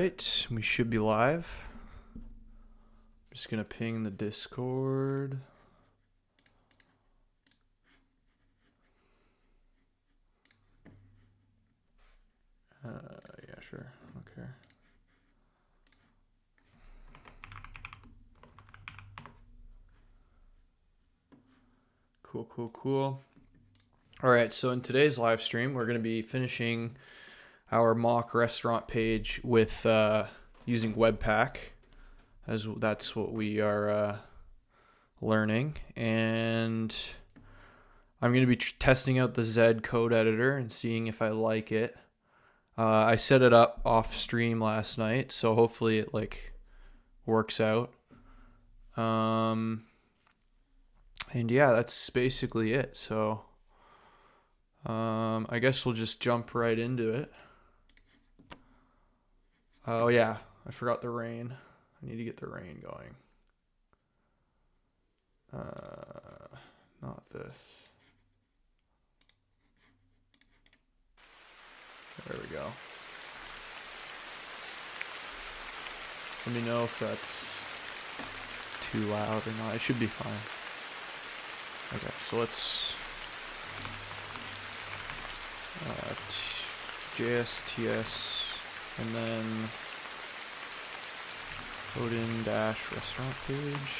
right, we should be live. Just gonna ping the Discord. Yeah, sure. Okay. Cool. All right, so in today's live stream, we're gonna be finishing our mock restaurant page with using Webpack, as that's what we are learning, and I'm going to be testing out the Z code editor and seeing if I like it. I set it up off stream last night, so hopefully it works out. And yeah, that's basically it. So I guess we'll just jump right into it. Oh yeah, I forgot the rain. I need to get the rain going. Not this. There we go. Let me know if that's too loud or not. It should be fine. Okay, so let's JSTS and then Odin restaurant page.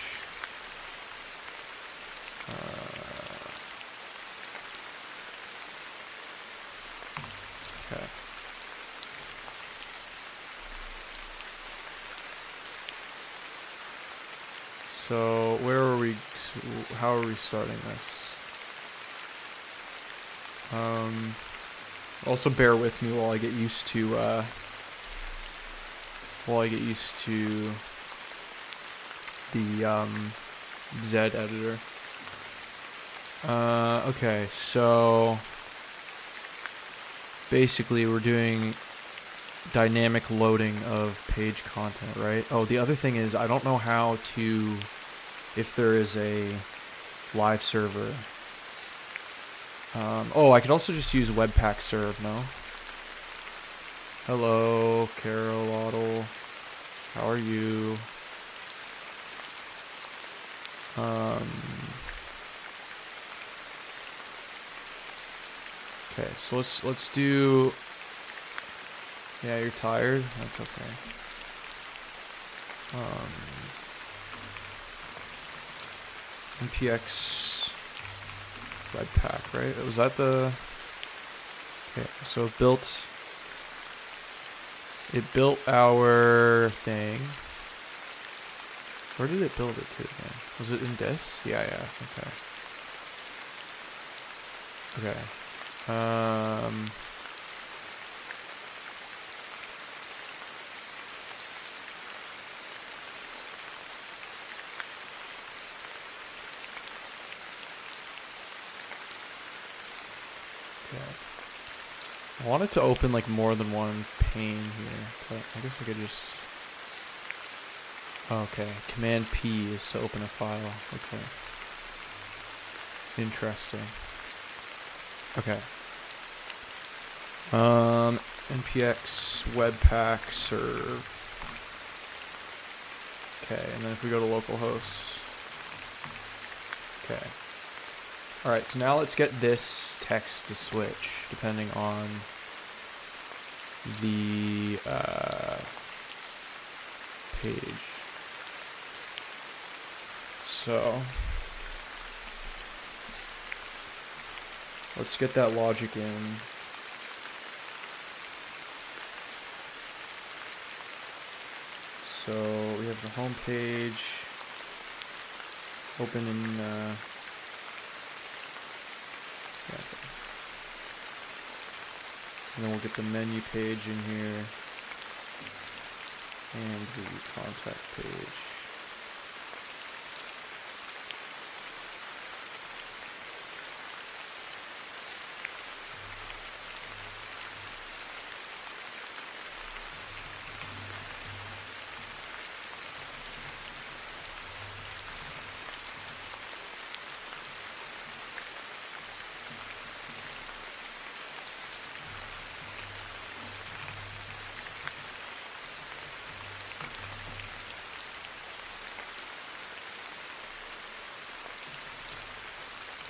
Okay. So where are we? How are we starting this? Also bear with me while I get used to the Z editor. Okay, so basically we're doing dynamic loading of page content, right? Oh, the other thing is I don't know how to, if there is a live server. Oh, I could also just use Webpack serve, no? Hello, Carol Otto. How are you? Okay, so let's do. Yeah, you're tired. That's okay. NPX Webpack, right? Was that the? Okay, so it built our thing. Where did it build it to again? Was it in this? Yeah, okay. Okay. I wanted to open more than one pane here, but I guess I could just. Okay, Command P is to open a file. Okay. Interesting. Okay. npx webpack serve. Okay, and then if we go to localhost. Okay. Alright, so now let's get this text to switch, depending on the page. So let's get that logic in. So we have the home page open in and then we'll get the menu page in here and the contact page.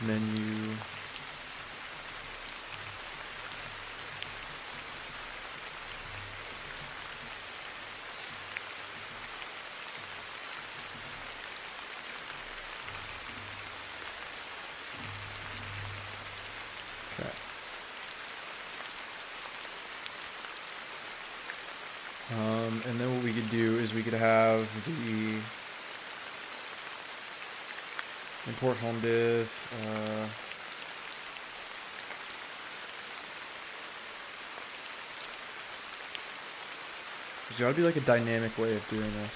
menu. Okay. And then what we could do is we could have the import home div. There's got to be like a dynamic way of doing this.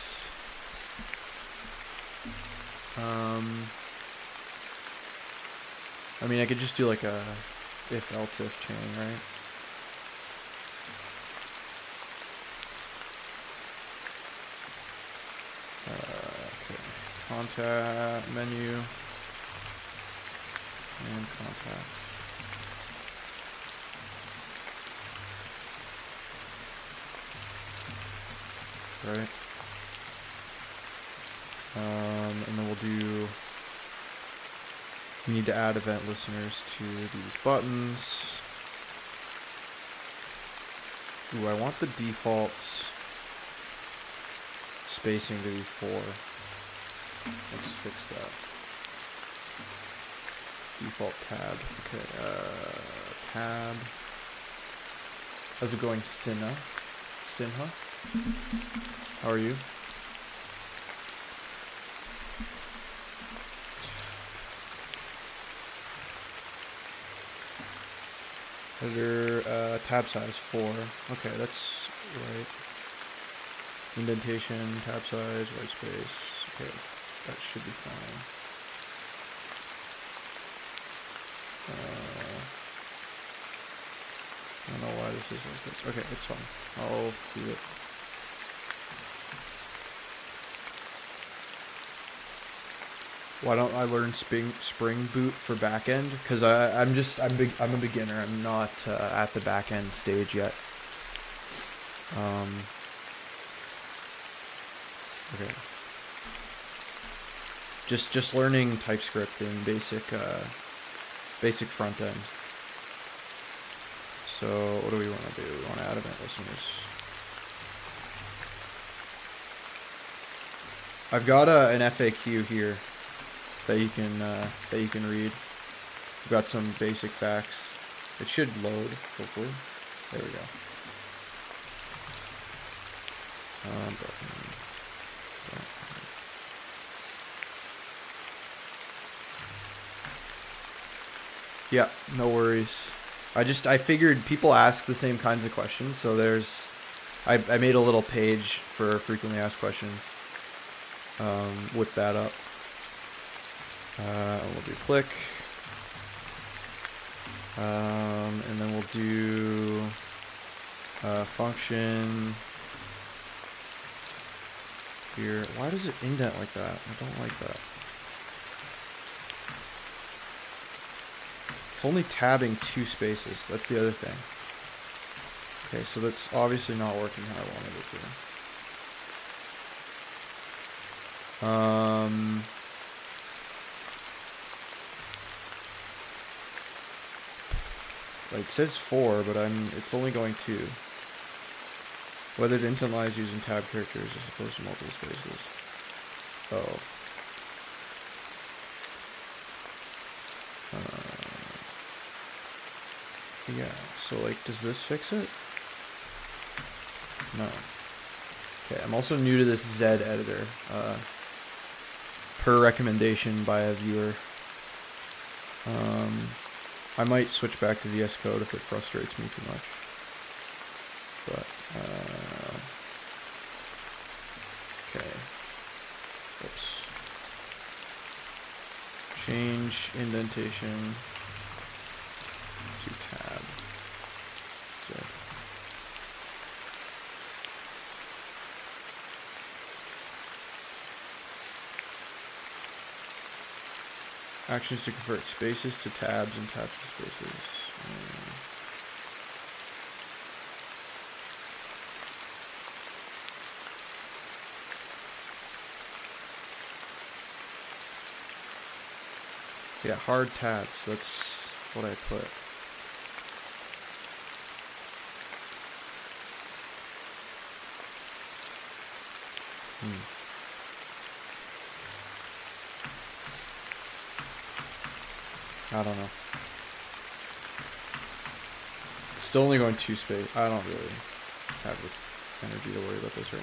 I mean, I could just do like a if-else if chain, right? Okay, contact menu and contact. Right. And then we'll do. We need to add event listeners to these buttons. Ooh, I want the default spacing to be 4. Let's fix that. Default tab. Okay, tab. How's it going, Sinha? How are you? Editor, tab size 4. Okay, that's right. Indentation, tab size, white space. Okay, that should be fine. I don't know why this is like this. Okay, it's fine. I'll do it. Why don't I learn Spring Boot for backend? Because I'm a beginner. I'm not at the backend stage yet. Okay. Just learning TypeScript and basic front end. So what do we want to do? We want to add event listeners. I've got an FAQ here that you can read. We've got some basic facts. It should load, hopefully. There we go. Yeah, no worries. I figured people ask the same kinds of questions, so I made a little page for frequently asked questions. With that up. We'll do click. And then we'll do function here. Why does it indent like that? I don't like that. It's only tabbing 2 spaces. That's the other thing. Okay, so that's obviously not working how I wanted it to. It says 4, but it's only going 2. Whether to intent lines using tab characters as opposed to multiple spaces. Oh. Yeah, so does this fix it? No. Okay, I'm also new to this Z editor. Per recommendation by a viewer. I might switch back to VS Code if it frustrates me too much. But, okay. Oops. Change indentation to tab. So. Actions to convert spaces to tabs and tabs to spaces. Yeah, hard tabs. That's what I put. I don't know. Still only going 2 space. I don't really have the energy to worry about this right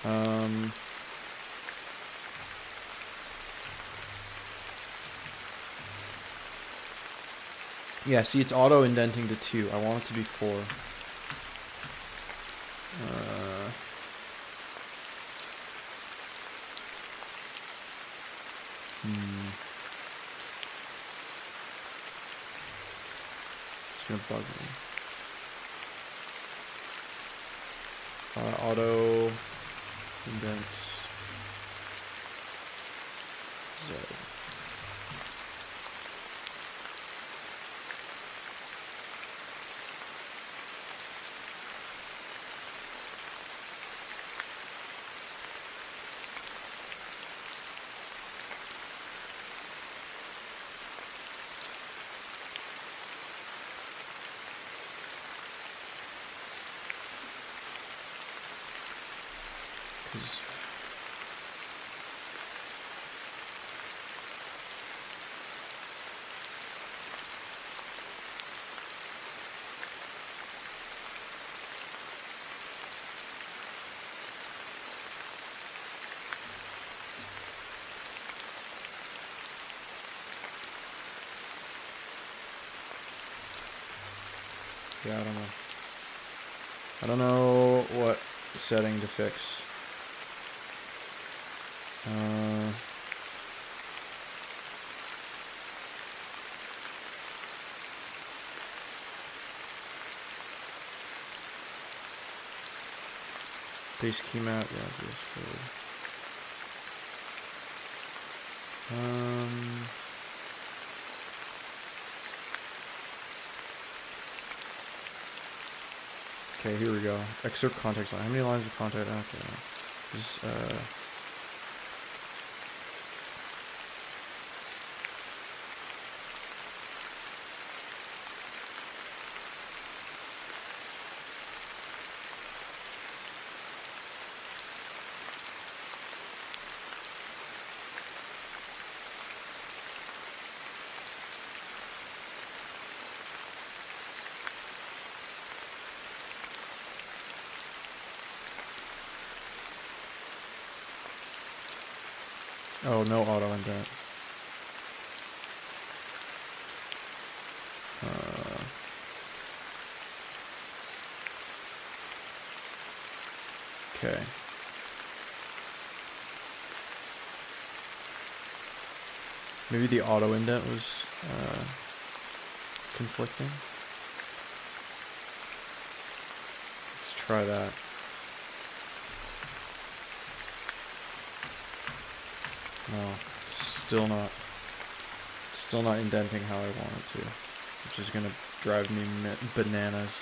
now. Yeah, see, it's auto indenting to 2. I want it to be 4. It's gonna bug me. Auto indent Z. Yeah, I don't know. I don't know what setting to fix. Base key map, yeah, base code. Okay, here we go. Excerpt context line. How many lines of content? Okay. This, oh, no auto indent. Okay. Maybe the auto indent was conflicting. Let's try that. No, still not indenting how I want it to, which is gonna drive me bananas.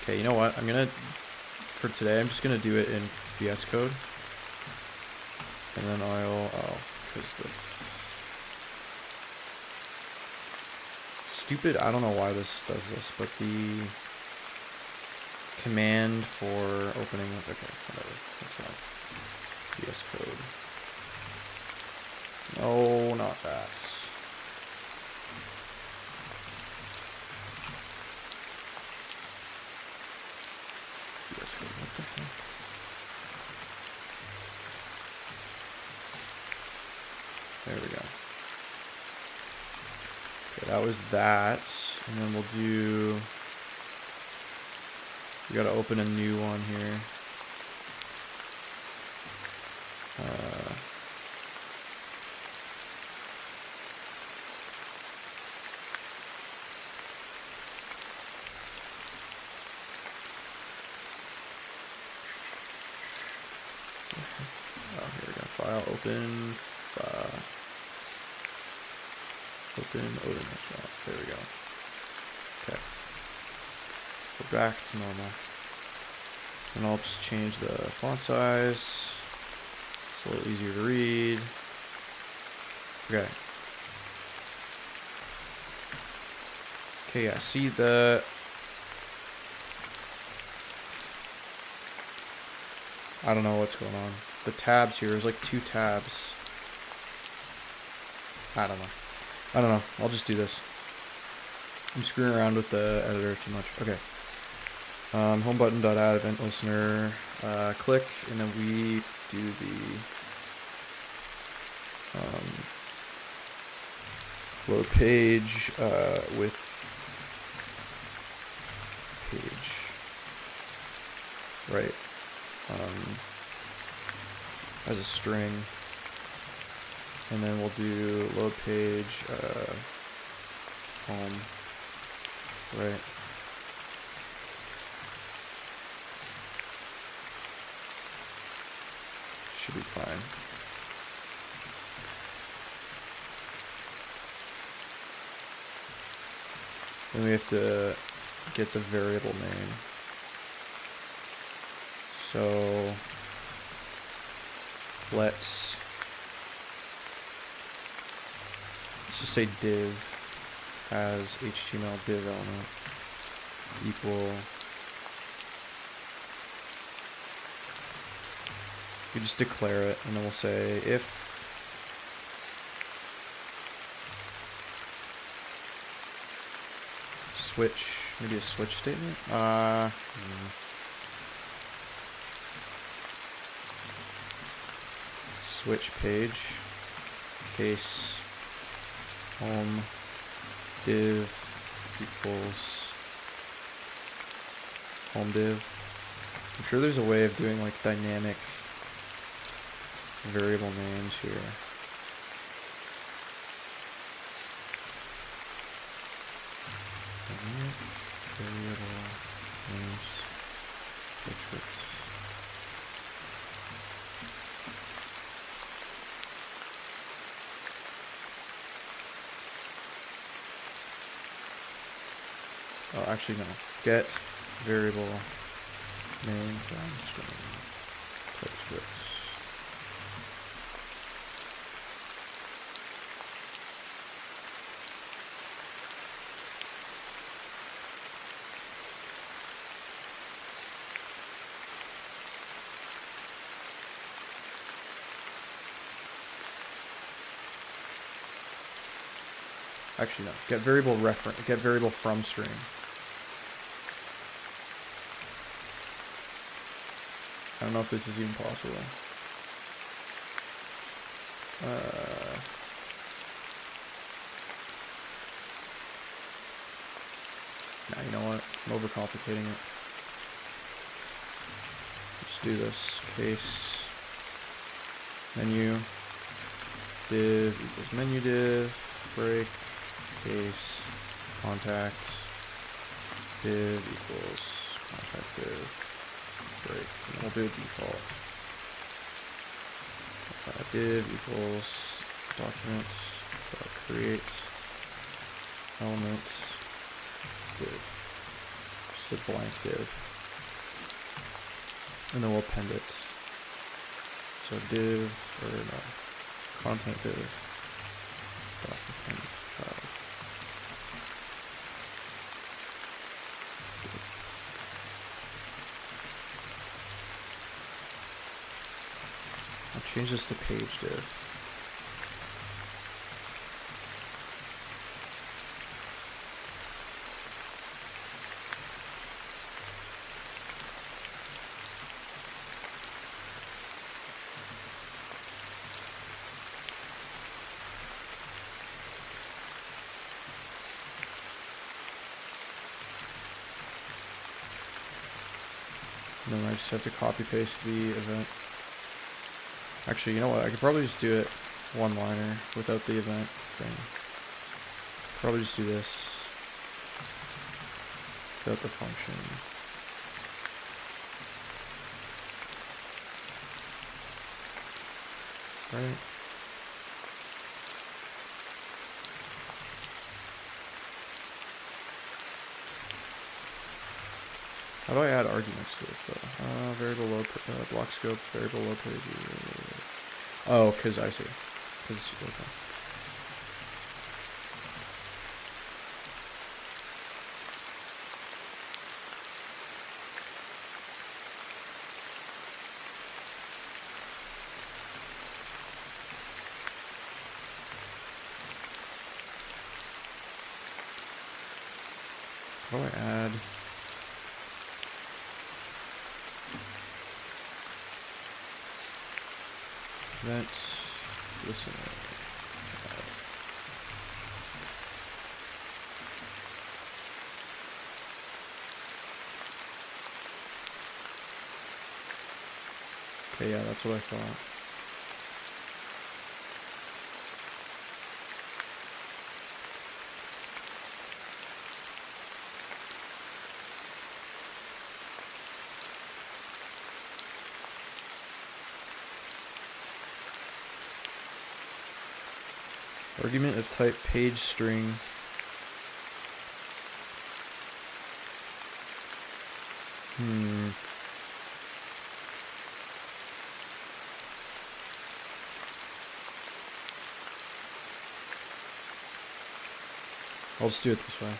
Okay, you know what? For today, I'm just gonna do it in VS Code, and then because the stupid, I don't know why this does this, but the command for opening, okay, whatever, that's not VS Code. No, not that. VS Code, what the heck? There we go. Okay, that was that. And then we'll do, we gotta open a new one here. Oh, here we go. File, open Odin Project. There we go. Okay. Go back to normal. And I'll just change the font size. It's a little easier to read. Okay. Okay, yeah, see the... I don't know what's going on. The tabs here, there's like 2 tabs. I don't know. I'll just do this. I'm screwing around with the editor too much. Okay. Home button dot add event listener. Click, and then we do the load page with page. Right. As a string. And then we'll do load page home. Right. Should be fine. Then we have to get the variable name. So let's just say div has HTML div element equal. We just declare it, and then we'll say if switch, maybe a switch statement. Switch page case home div equals home div. I'm sure there's a way of doing like dynamic variable names here. Variable names. Oh, actually no. Get variable name from string TypeScript. Actually no. Get variable reference. Get variable from string. I don't know if this is even possible. Nah, you know what? I'm overcomplicating it. Let's do this. Case menu div equals menu div break case contact div equals contact div break. And we'll do a default. Div equals document create element div. Just a blank div. And then we'll append it. So div, or no, content div. Document child. I'll change this to page div. And then I just have to copy paste the event. Actually, you know what? I could probably just do it one-liner without the event thing. Probably just do this without the function. Right? How do I add arguments to this though? Variable load, block scope, variable load page. Oh, because I see. Okay. How do I add? That's listener. Okay, yeah, that's what I thought. Argument of type page string. I'll just do it this way.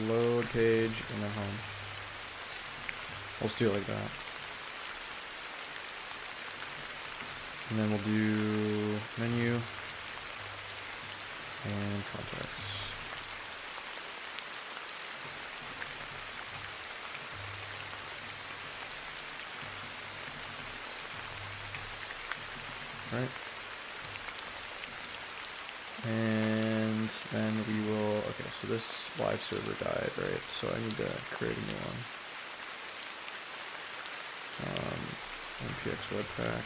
Load page and then home. Let's do it like that. And then we'll do menu and contacts. Right. And then we will, okay, so this live server died, right? So I need to create a new one. npx webpack.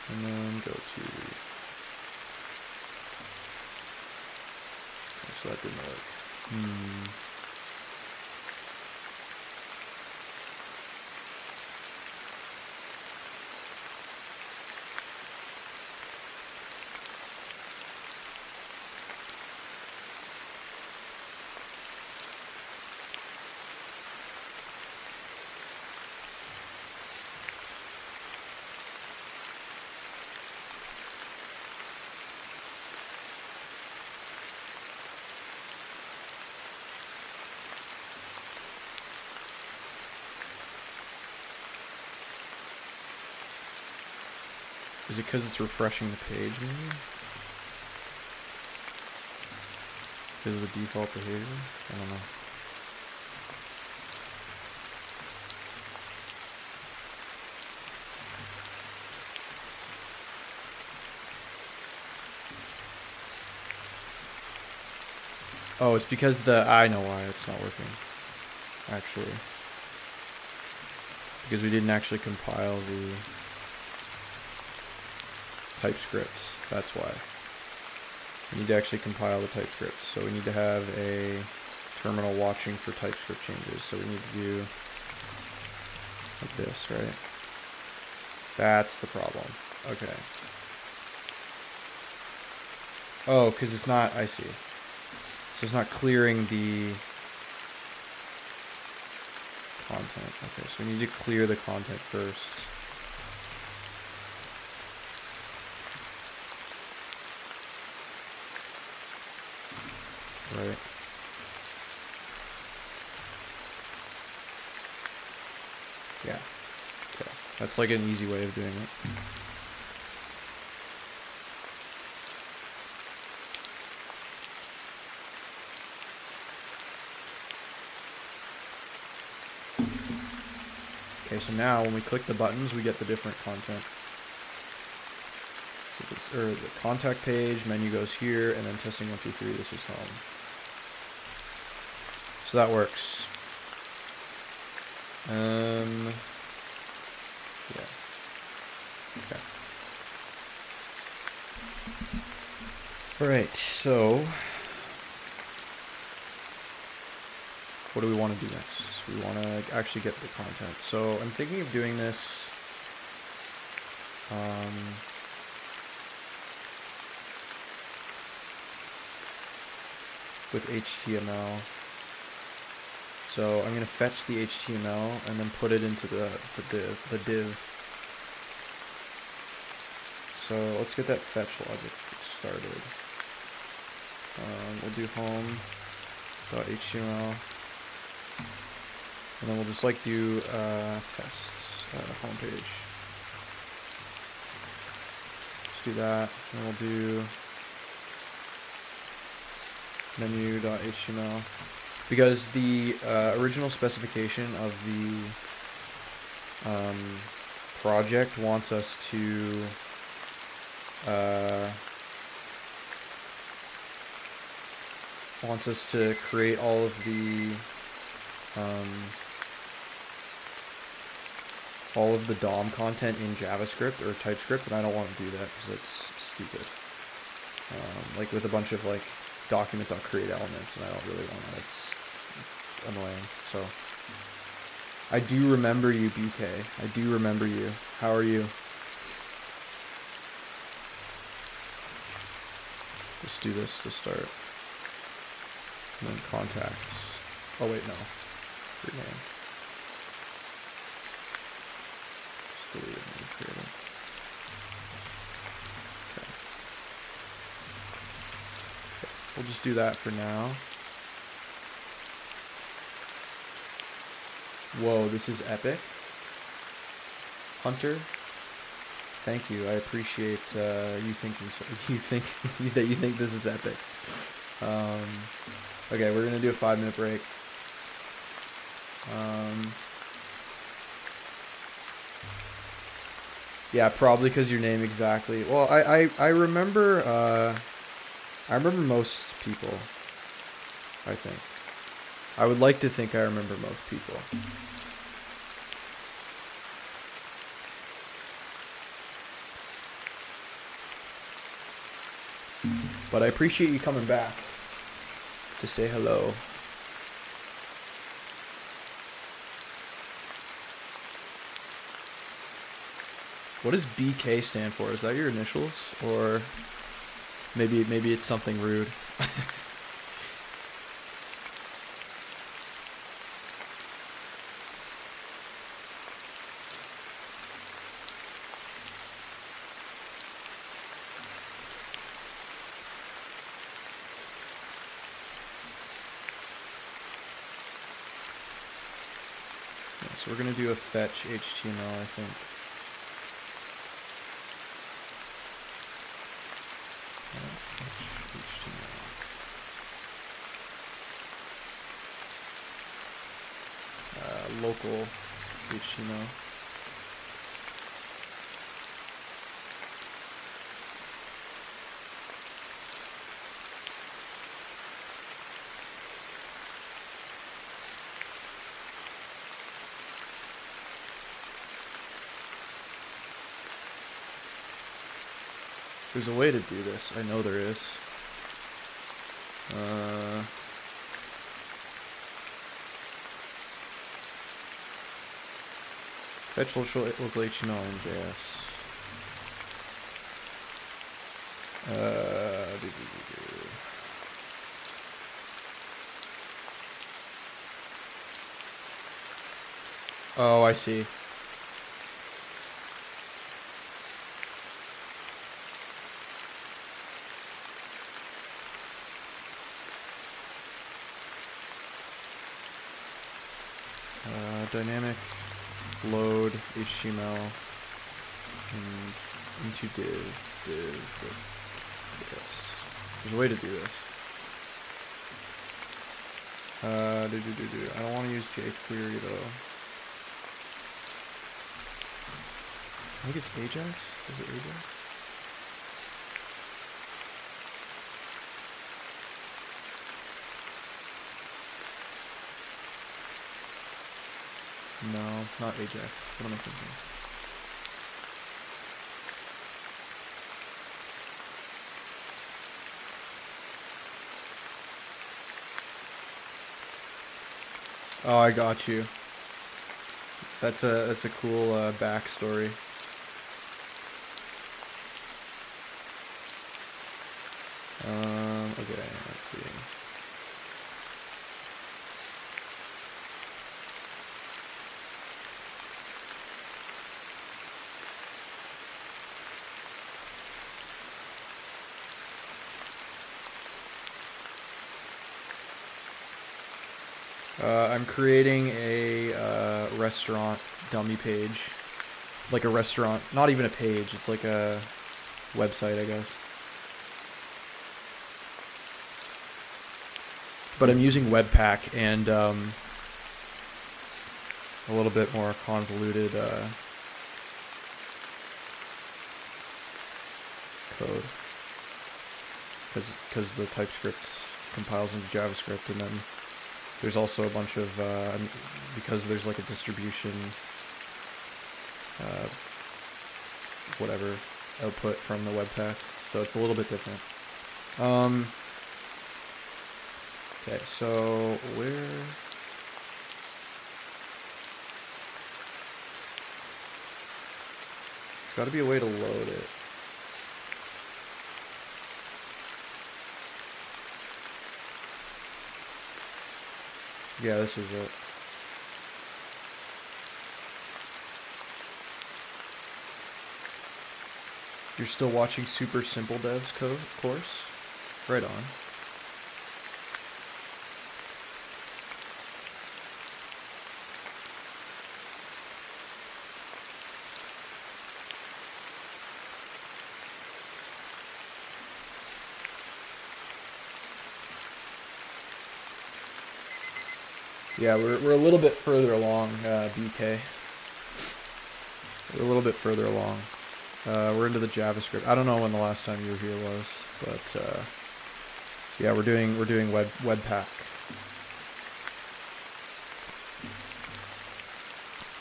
And then go to, okay, so that didn't work. Is it because it's refreshing the page, maybe? Because of the default behavior? I don't know. Oh, it's because I know why it's not working, actually. Because we didn't actually compile the TypeScript, that's why. We need to actually compile the TypeScript, so we need to have a terminal watching for TypeScript changes, so we need to do like this, right? That's the problem. Okay. Oh, because it's not, I see. So it's not clearing the content. Okay, so we need to clear the content first. Right. Yeah. Okay. That's like an easy way of doing it. Okay, so now when we click the buttons, we get the different content. So this, or the contact page, menu goes here, and then testing 1, 2, 3, this is home. So that works. Yeah. Okay. Alright, so what do we want to do next? We want to actually get the content. So I'm thinking of doing this with HTML. So I'm going to fetch the HTML and then put it into the div. So let's get that fetch logic started. We'll do home.html, and then we'll just like do tests homepage. Let's do that, and we'll do menu.html, because the original specification of the project wants us to create all of the DOM content in JavaScript or TypeScript, and I don't want to do that because that's stupid. Like with a bunch of like document.create elements, and I don't really want that. It's annoying. So I do remember you, BK. I do remember you. How are you? Let's do this to start. And then contacts. Oh wait, no. Rename. Just delete it and recreate it. Okay. We'll just do that for now. Whoa, this is epic. Hunter, thank you. I appreciate you thinking so. You think this is epic. Okay, we're gonna do a 5-minute break. Yeah, probably because your name exactly. Well, I remember. I remember most people. I think. I would like to think I remember most people. But I appreciate you coming back to say hello. What does BK stand for? Is that your initials? Or maybe it's something rude. So we're going to do a fetch HTML, I think. Local HTML. There's a way to do this. I know there is. Fetch local HTML and JS. Oh, I see. Dynamic load HTML and into div with this. There's a way to do this. I don't want to use jQuery though. I think it's Ajax. Is it Ajax? No, not Ajax. What am I thinking? Oh, I got you. That's a cool backstory. Okay, let's see. I'm creating a restaurant dummy page. Like a restaurant, not even a page, it's like a website, I guess. But I'm using Webpack and a little bit more convoluted code. Because the TypeScript compiles into JavaScript, and then there's also a bunch of, because there's like a distribution, whatever, output from the Webpack, so it's a little bit different. Okay, so where... There's got to be a way to load it. Yeah, this is it. You're still watching Super Simple Dev's course? Right on. Yeah, we're a little bit further along, BK. We're a little bit further along. We're into the JavaScript. I don't know when the last time you were here was, but yeah, we're doing Webpack.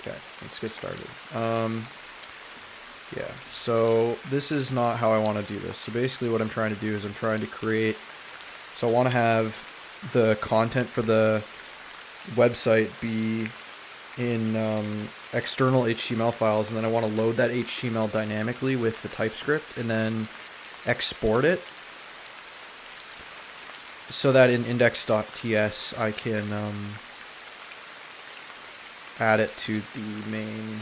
Okay, let's get started. Yeah, so this is not how I want to do this. So basically what I'm trying to do is I'm trying to create, so I want to have the content for the website be in external HTML files, and then I want to load that HTML dynamically with the TypeScript and then export it so that in index.ts I can add it to the main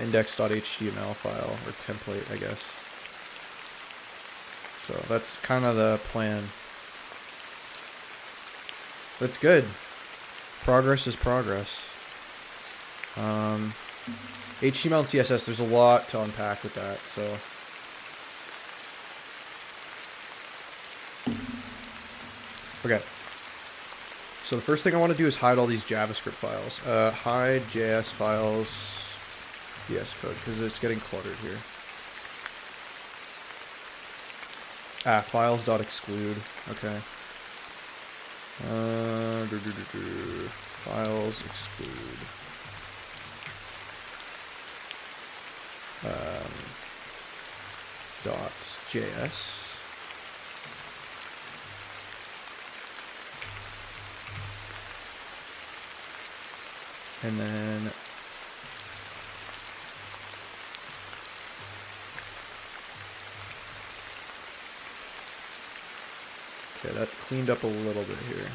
index.html file, or template, I guess. So that's kind of the plan. That's good. Progress is progress. HTML and CSS, there's a lot to unpack with that, so. Okay. So the first thing I want to do is hide all these JavaScript files. Hide JS files, VS Code, because it's getting cluttered here. Files.exclude, okay. Files exclude. .js. And then okay, that cleaned up a little bit here.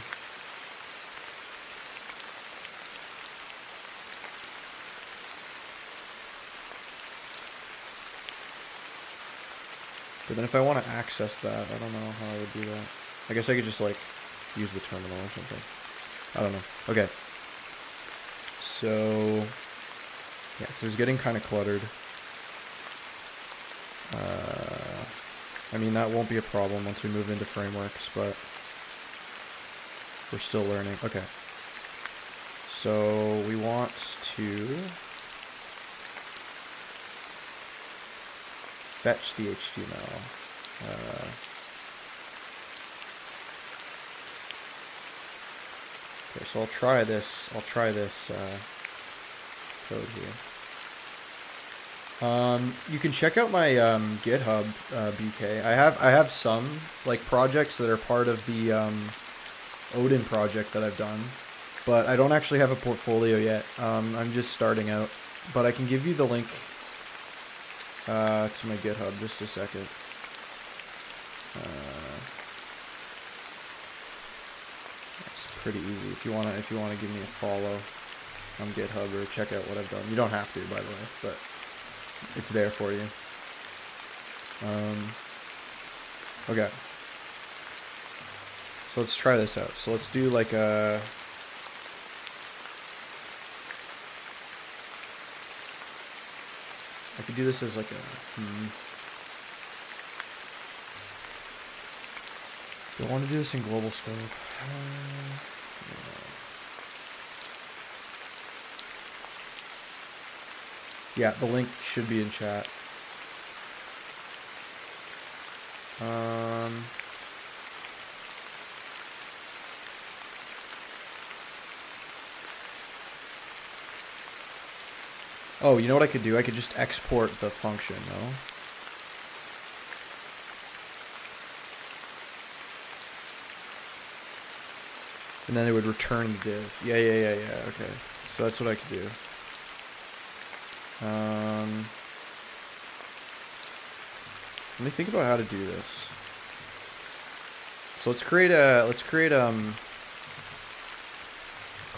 But then if I want to access that, I don't know how I would do that. I guess I could just like use the terminal or something. I don't know. Okay. So yeah, it was getting kind of cluttered. I mean, that won't be a problem once we move into frameworks, but we're still learning. Okay. So we want to fetch the HTML. Okay, so I'll try this code here. You can check out my GitHub, BK. I have some like projects that are part of the Odin project that I've done, but I don't actually have a portfolio yet. I'm just starting out, but I can give you the link to my GitHub just a second. It's pretty easy. If you wanna give me a follow on GitHub or check out what I've done. You don't have to, by the way, but it's there for you. Okay. So let's try this out. So let's do like a I could do this as like a, do I want to do this in global scope? Yeah, the link should be in chat. Oh, you know what I could do? I could just export the function, no? And then it would return the div. Yeah, okay. So that's what I could do. Let me think about how to do this. So let's create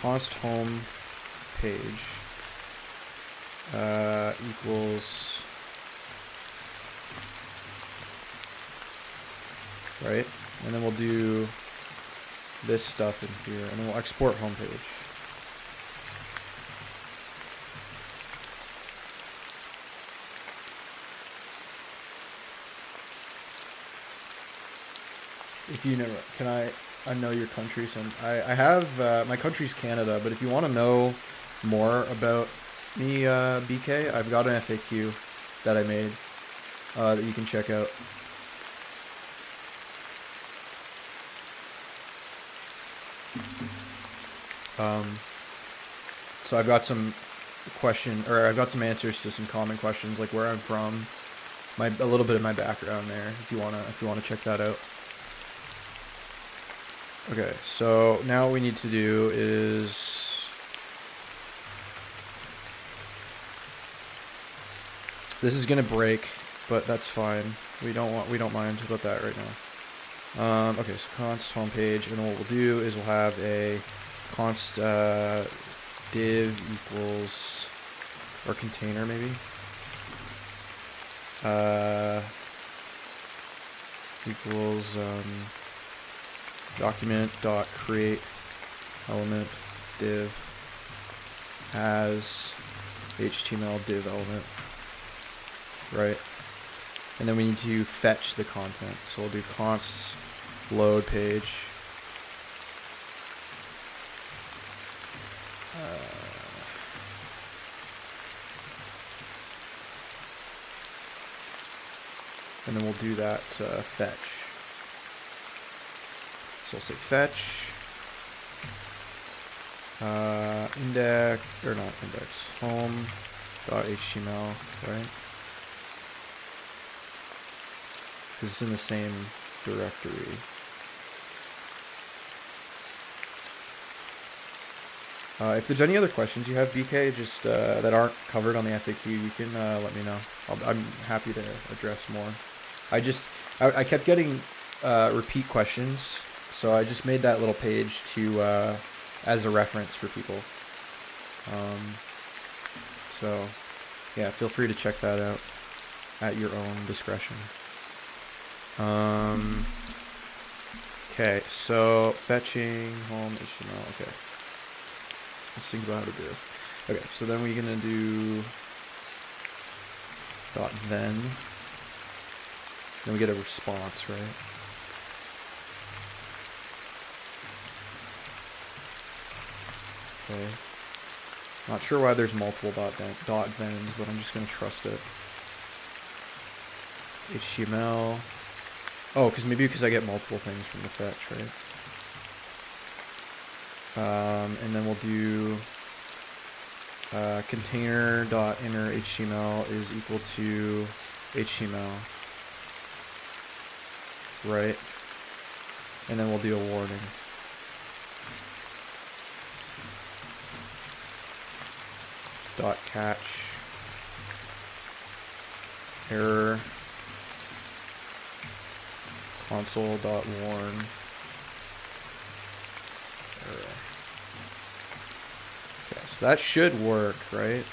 const home page equals, right? And then we'll do this stuff in here, and then we'll export home page. If you never, I know your country, so I have, my country's Canada, but if you want to know more about me, BK, I've got an FAQ that I made, that you can check out. So I've got some I've got some answers to some common questions, like where I'm from, a little bit of my background there, if you wanna check that out. Okay, so now what we need to do is this is gonna break, but that's fine. We don't mind about that right now. Okay, so const homepage, and then what we'll do is we'll have a const div equals, or container maybe, equals document dot create element div as HTML div element, right? And then we need to fetch the content. So we'll do const load page. And then we'll do that fetch. So we'll say fetch index, or not index, home.html, right? Because it's in the same directory. If there's any other questions you have, BK, just that aren't covered on the FAQ, you can let me know. I'm happy to address more. I kept getting repeat questions, so I just made that little page to as a reference for people. So yeah, feel free to check that out at your own discretion. Okay, so fetching home HTML. Okay, let's think about how to do it. Okay, so then we're gonna do dot then we get a response, right? Okay. Not sure why there's multiple dot thens, but I'm just gonna trust it. HTML. Oh, because I get multiple things from the fetch, right? And then we'll do container.inner HTML is equal to HTML, right? And then we'll do a warning. Dot catch error console.warn error. Okay, so that should work, right?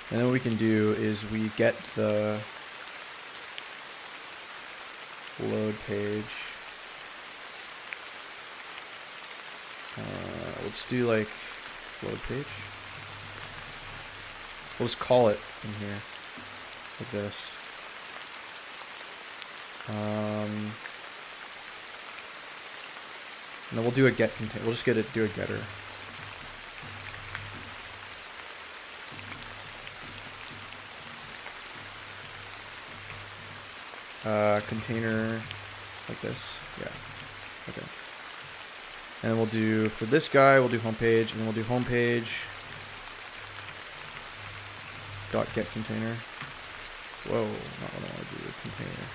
And then what we can do is we get the load page. We'll just do like load page. We'll just call it in here like this. And then we'll do a get container. We'll just do a getter. Container like this. Yeah. Okay. And then we'll do, for this guy, we'll do homepage, and then we'll do homepage dot get container. Whoa, not what I want to do with container.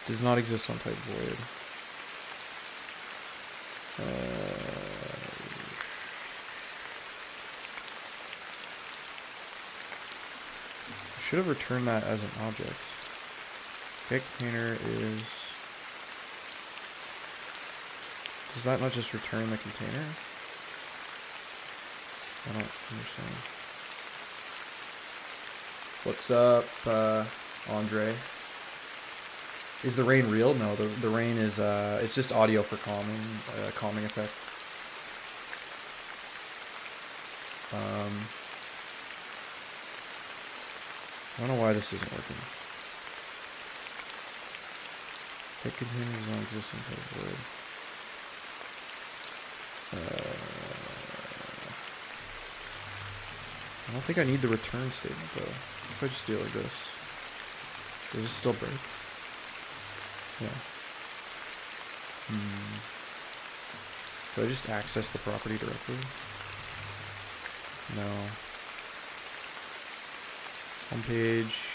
Does not exist on type void. I should have returned that as an object. Get container is... Does that not just return the container? I don't understand. What's up, Andre? Is the rain real? No, the rain is it's just audio for calming effect. I don't know why this isn't working. Get container does not exist in type void. I don't think I need the return statement though. If I just do it like this, does it still break? Yeah. Do I just access the property directly? No. Homepage.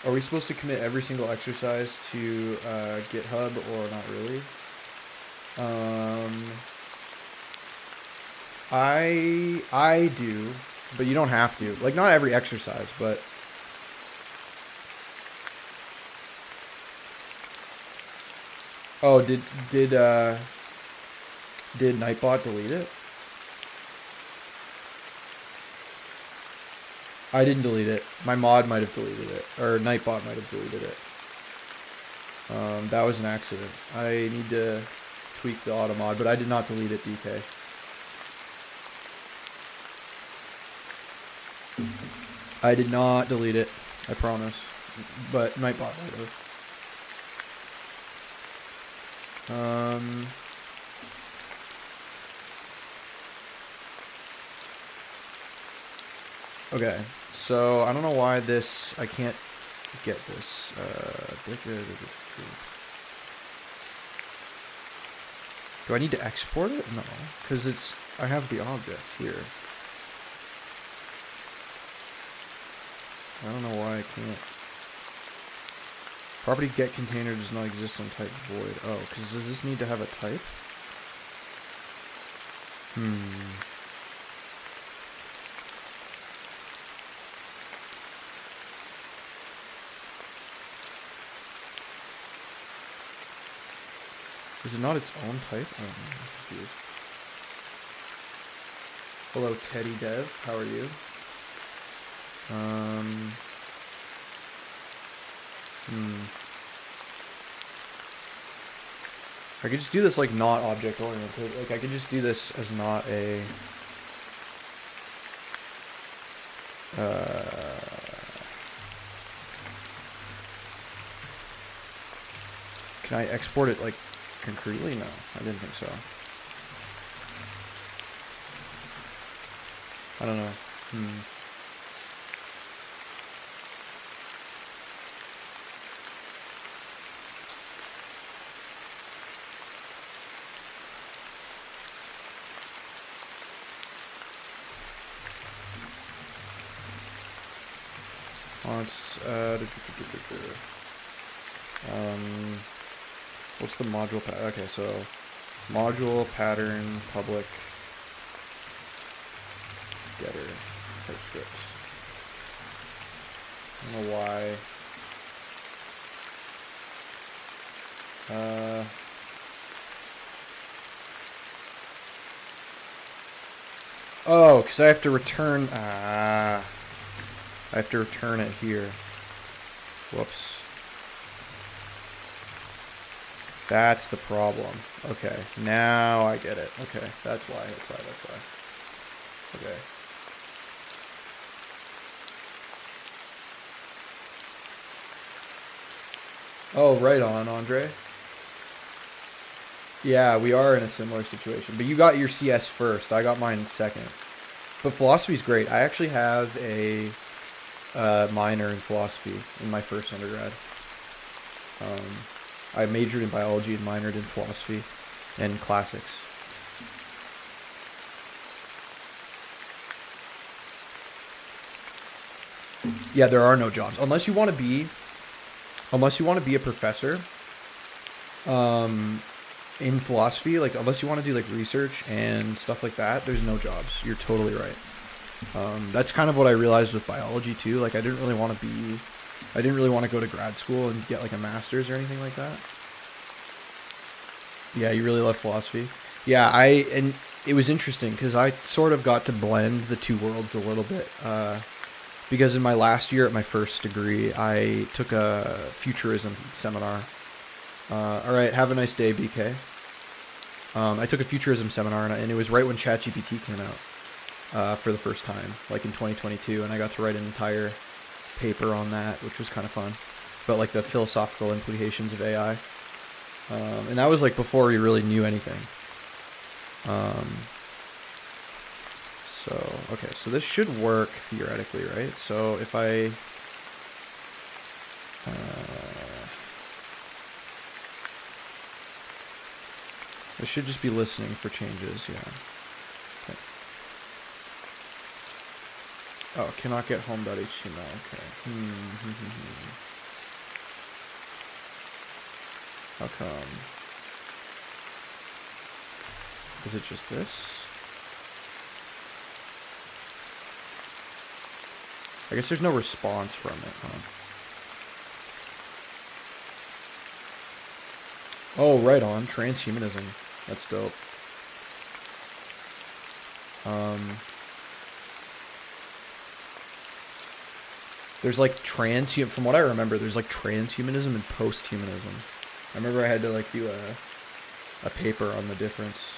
Are we supposed to commit every single exercise to GitHub or not really? I do, but you don't have to. Like, not every exercise, but oh, did Nightbot delete it? I didn't delete it. My mod might have deleted it, or Nightbot might have deleted it. That was an accident. I need to tweak the auto mod, but I did not delete it, DK. I did not delete it, I promise. But Nightbot might have. Okay, so I don't know why I can't get this. Do I need to export it? No, because I have the object here. I don't know why I can't. Property get container does not exist on type void. Oh, because does this need to have a type? Is it not its own type? Oh, I'm confused. Hello, Teddy Dev. How are you? I could just do this like not object oriented. Like I could just do this as not a can I export it like concretely? No, I didn't think so. I don't know. What's the module pattern? Okay, so module pattern public getter TypeScript. I don't know why. Oh, because I have to return... I have to return it here. Whoops. That's the problem. Okay, now I get it. Okay, that's why. That's why. Okay. Oh, right on, Andre. Yeah, we are in a similar situation. But you got your CS first. I got mine second. But philosophy's great. I actually have a minor in philosophy in my first undergrad. I majored in biology and minored in philosophy and classics. Yeah, there are no jobs unless you want to be a professor. In philosophy, like unless you want to do like research and stuff like that, there's no jobs. You're totally right. That's kind of what I realized with biology too. Like I didn't really want to go to grad school and get like a master's or anything like that. Yeah, you really love philosophy. Yeah, and it was interesting because I sort of got to blend the two worlds a little bit. Because in my last year at my first degree, I took a futurism seminar. All right, have a nice day, BK. I took a futurism seminar, and it was right when ChatGPT came out for the first time, like in 2022, and I got to write an entire paper on that, which was kind of fun, about like the philosophical implications of AI. And that was like before we really knew anything. Okay, so this should work theoretically, right? So if I... I should just be listening for changes, yeah. Okay. Oh, cannot get home.html, okay. How come? Is it just this? I guess there's no response from it, huh? Oh, right on. Transhumanism. That's dope. There's like from what I remember, there's like transhumanism and posthumanism. I remember I had to like do a paper on the difference.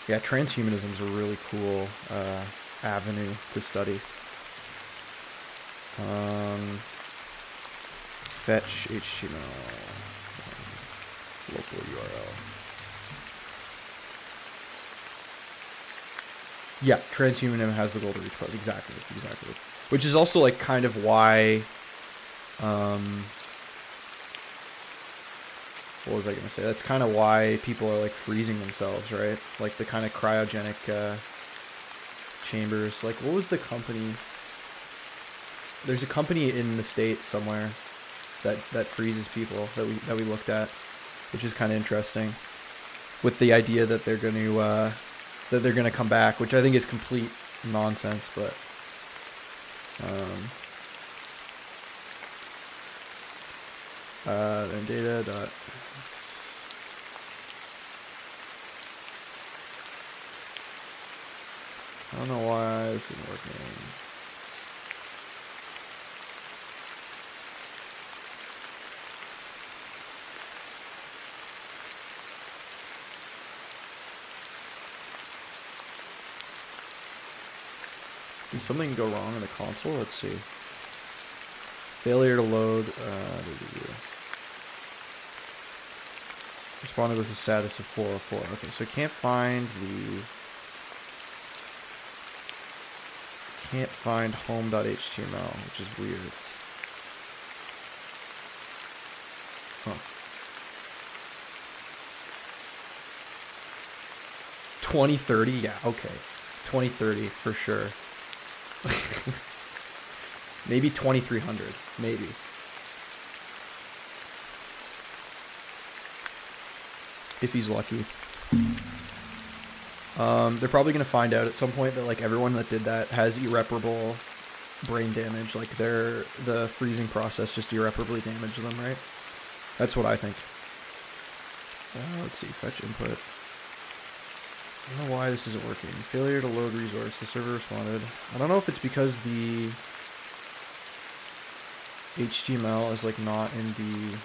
Yeah, transhumanism is a really cool avenue to study. Fetch HTML local URL. Yeah, transhumanism has the goal to reach cause. Exactly. Which is also like kind of why. What was I gonna say? That's kind of why people are like freezing themselves, right? Like the kind of cryogenic chambers. Like, what was the company? There's a company in the States somewhere that freezes people that we looked at, which is kind of interesting, with the idea that they're gonna come back, which I think is complete nonsense, but then data dot. I don't know why this isn't working. Did something go wrong in the console? Let's see. Failure to load. Responded with a status of 404. Okay, so I can't find home.html, which is weird. Huh. 2030? Yeah, okay. 2030 for sure. Maybe 2300. Maybe. If he's lucky. They're probably going to find out at some point that like everyone that did that has irreparable brain damage. Like the freezing process just irreparably damaged them, right? That's what I think. Let's see, fetch input. I don't know why this isn't working. Failure to load resource. The server responded. I don't know if it's because the HTML is like not in the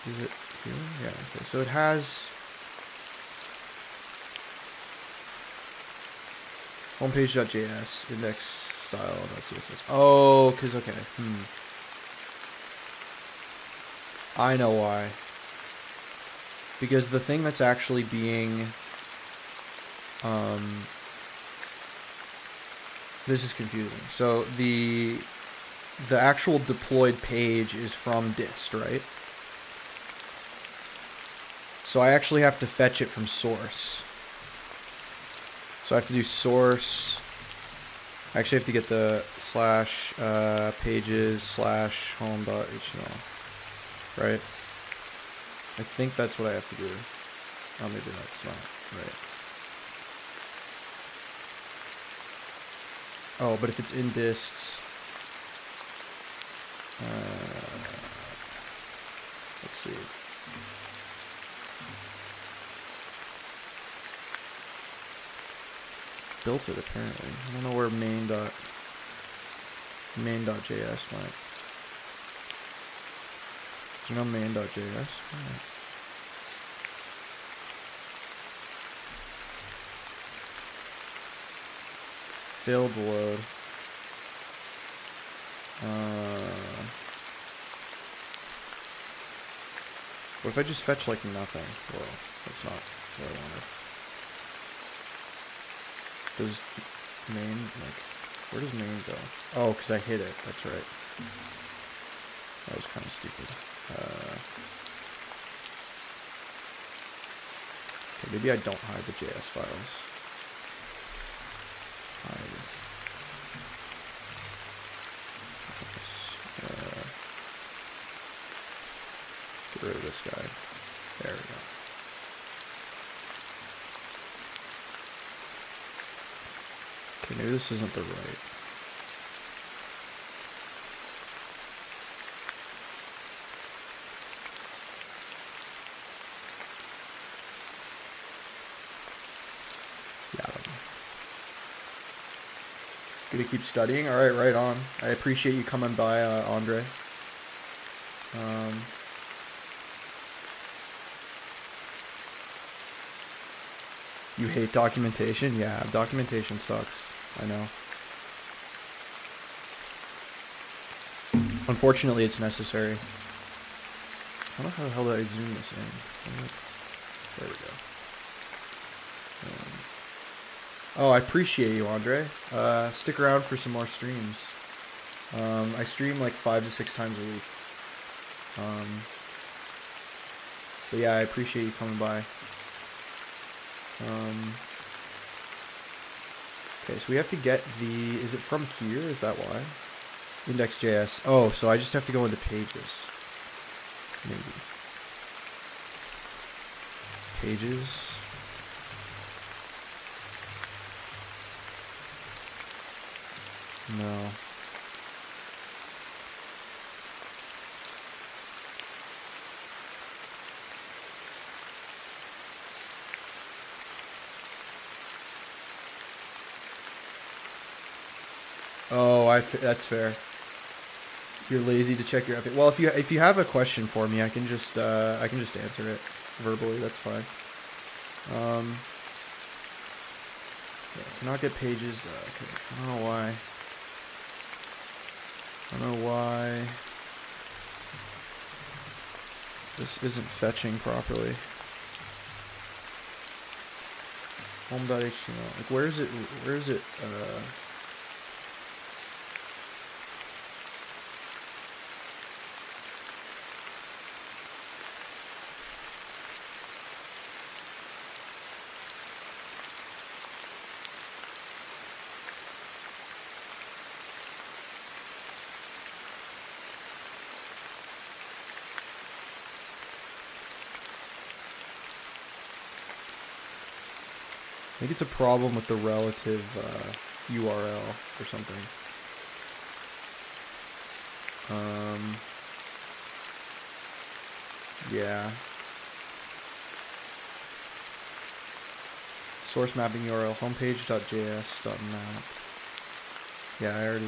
is it here? Yeah, okay. So it has homepage.js, index style.css. Oh, because, okay. I know why. Because the thing that's actually being, this is confusing. So the actual deployed page is from dist, right? So I actually have to fetch it from source. So I have to do source. I actually have to get the slash pages slash home.html, right? I think that's what I have to do. Oh, maybe that's not right. Oh, but if it's in dist, let's see. Built it apparently. I don't know where main.js went. Is there no main.js? Right. Failed load. What if I just fetch like nothing? Whoa, that's not what I wanted. Does main, like, where does main go? Oh, because I hit it, that's right. That was kind of stupid. Okay, maybe I don't hide the JS files. Hide. Get rid of this guy. There we go. Okay, maybe this isn't the right. Yeah, I don't know. Gonna keep studying? Alright, right on. I appreciate you coming by, Andre. You hate documentation? Yeah, documentation sucks. I know. Unfortunately, it's necessary. I don't know how the hell did I zoom this in. There we go. Oh, I appreciate you, Andre. Stick around for some more streams. I stream like 5 to 6 times a week. But yeah, I appreciate you coming by. Okay, so we have to get the, is it from here? Is that why? Index.js. Oh, so I just have to go into pages. Maybe. Pages. No. Oh, that's fair. You're lazy to check your update. Well, if you have a question for me, I can just answer it verbally. That's fine. Yeah, cannot get pages. Okay, I don't know why. I don't know why this isn't fetching properly. Home.html. Like, where is it? Where is it? think it's a problem with the relative URL or something. Yeah. Source mapping URL homepage.js.map. Yeah, I already.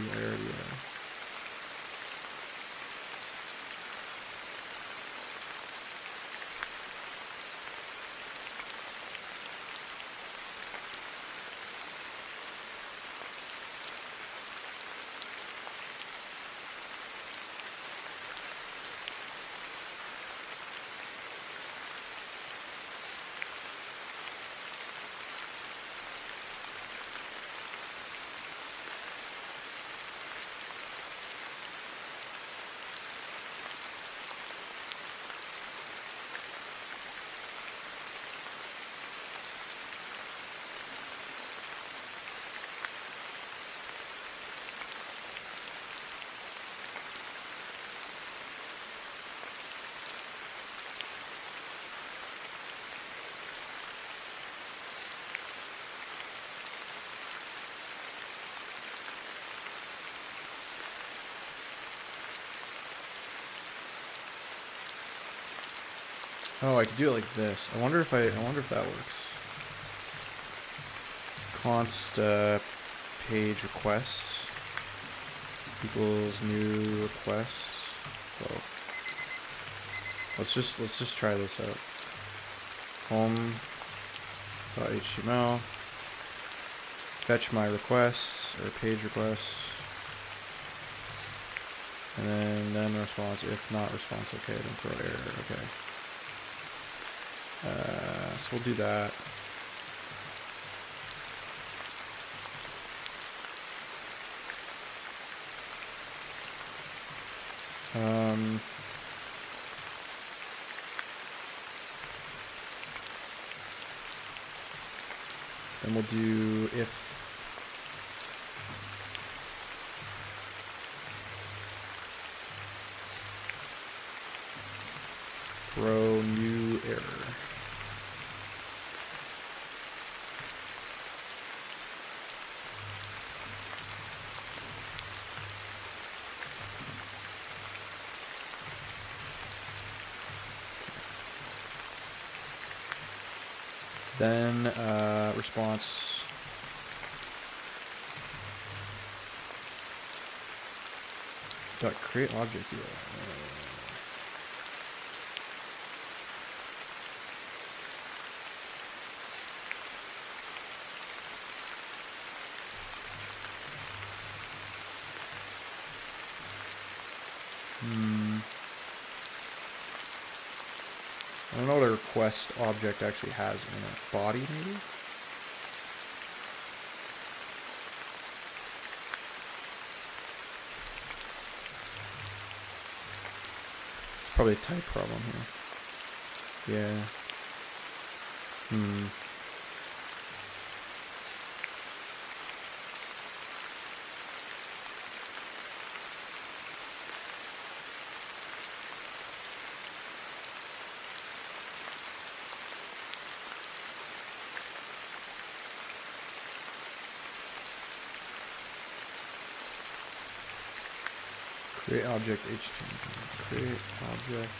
Oh, I could do it like this. I wonder if that works. Const page requests equals new requests. So let's just try this out. Home.html. Fetch my requests or page requests. And then response. If not response, okay, then throw error. Okay. So we'll do that. Then we'll do if throw new error. Then response dot create object URL. I don't know what a request object actually has in it. Body, maybe? It's probably a type problem here. Yeah. Create object HTML. Create object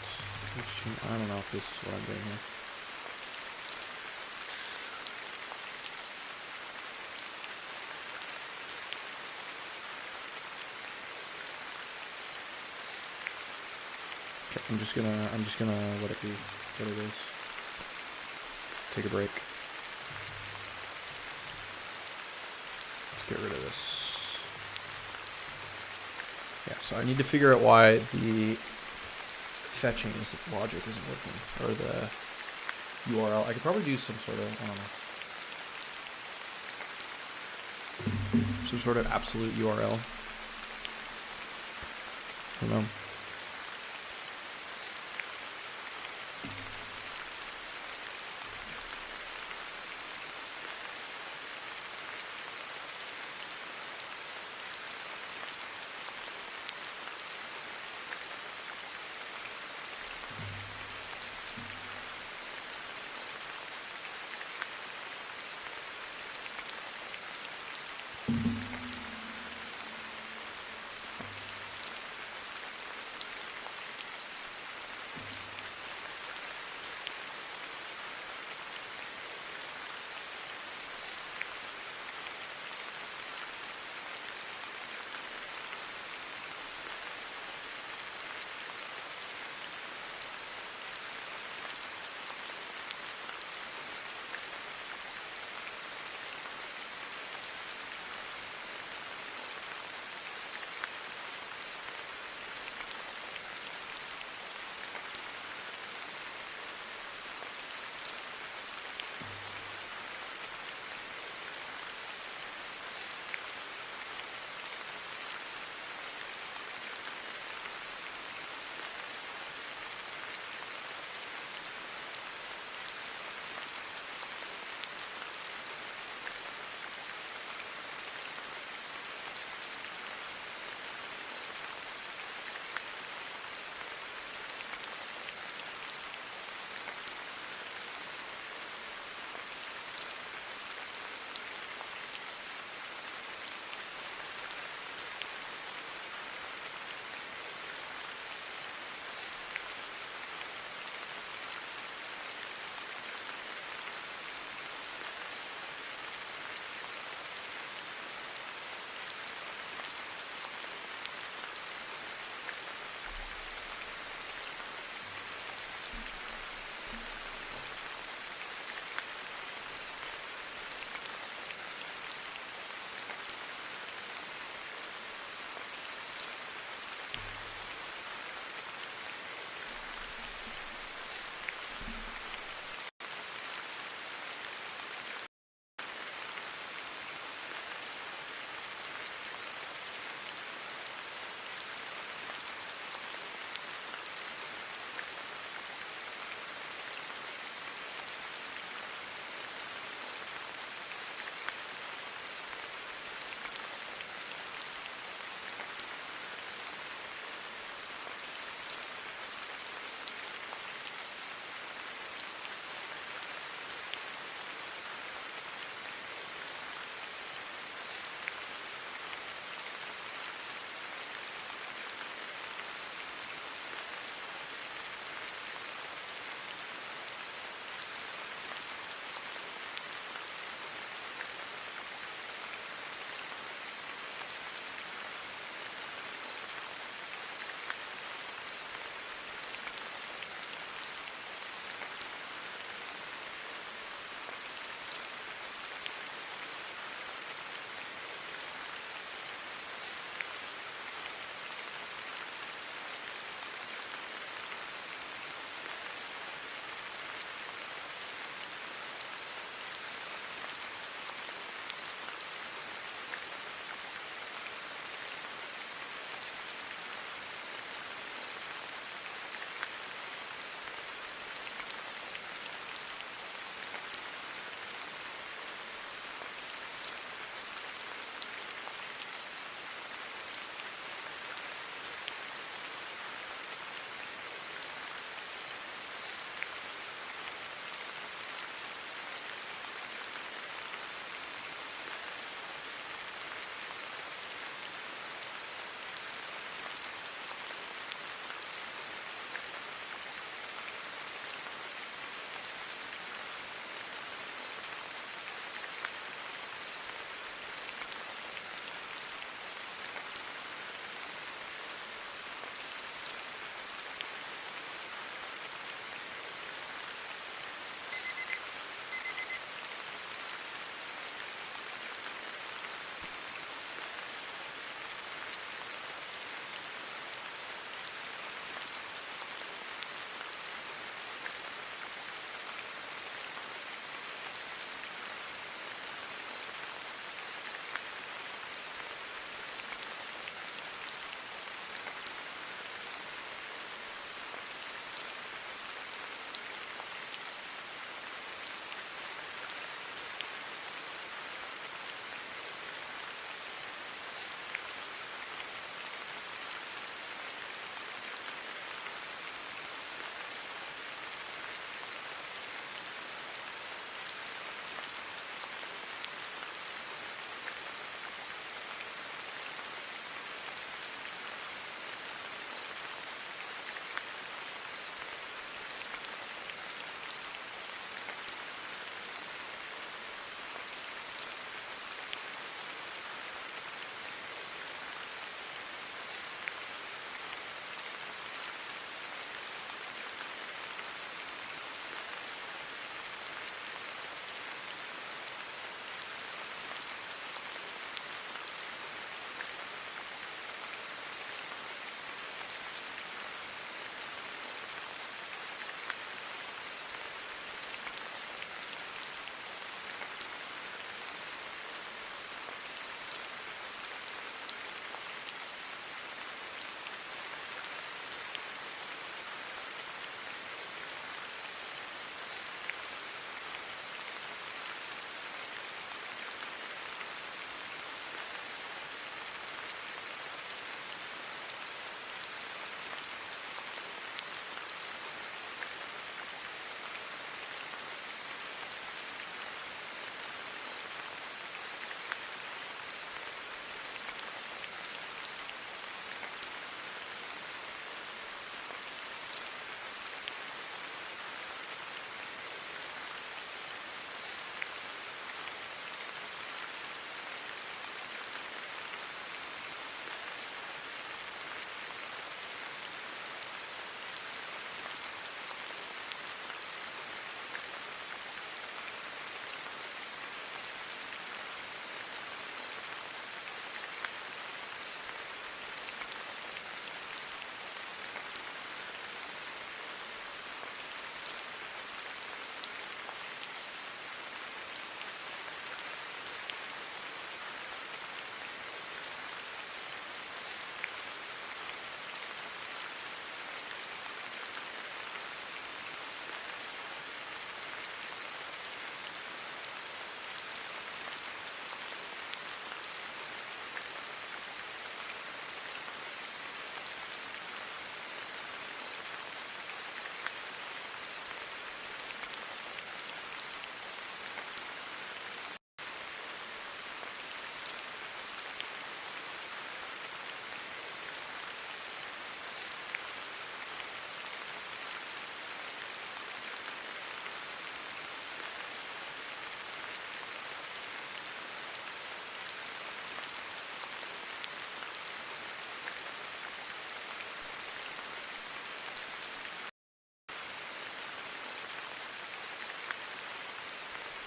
HTML. I don't know if this is what I'm doing here. Okay, I'm just gonna let it be what it is. Take a break. Let's get rid of this. Yeah, so I need to figure out why the fetching logic isn't working, or the URL. I could probably do some sort of, I don't know, some sort of absolute URL. I don't know.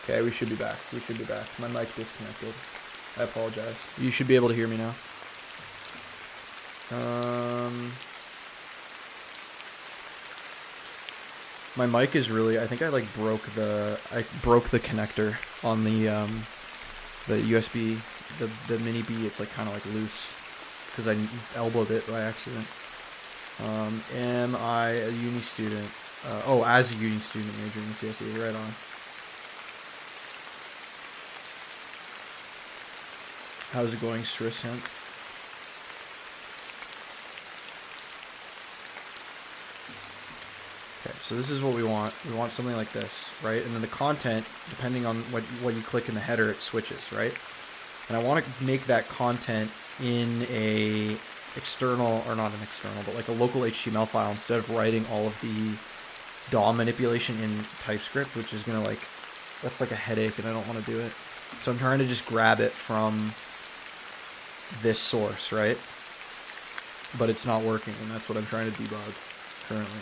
Okay, we should be back. We should be back. My mic disconnected. I apologize. You should be able to hear me now. My mic is really, I think I like broke the connector on the USB, the mini B. It's like kind of like loose because I elbowed it by accident. Am I a uni student? As a uni student majoring in CSE, right on. How's it going, Strisent? Okay, so this is what we want. We want something like this, right? And then the content, depending on what you click in the header, it switches, right? And I want to make that content in a external, or not an external, but like a local HTML file instead of writing all of the DOM manipulation in TypeScript, which is going to that's like a headache and I don't want to do it. So I'm trying to just grab it from this source, right? But it's not working, and that's what I'm trying to debug currently.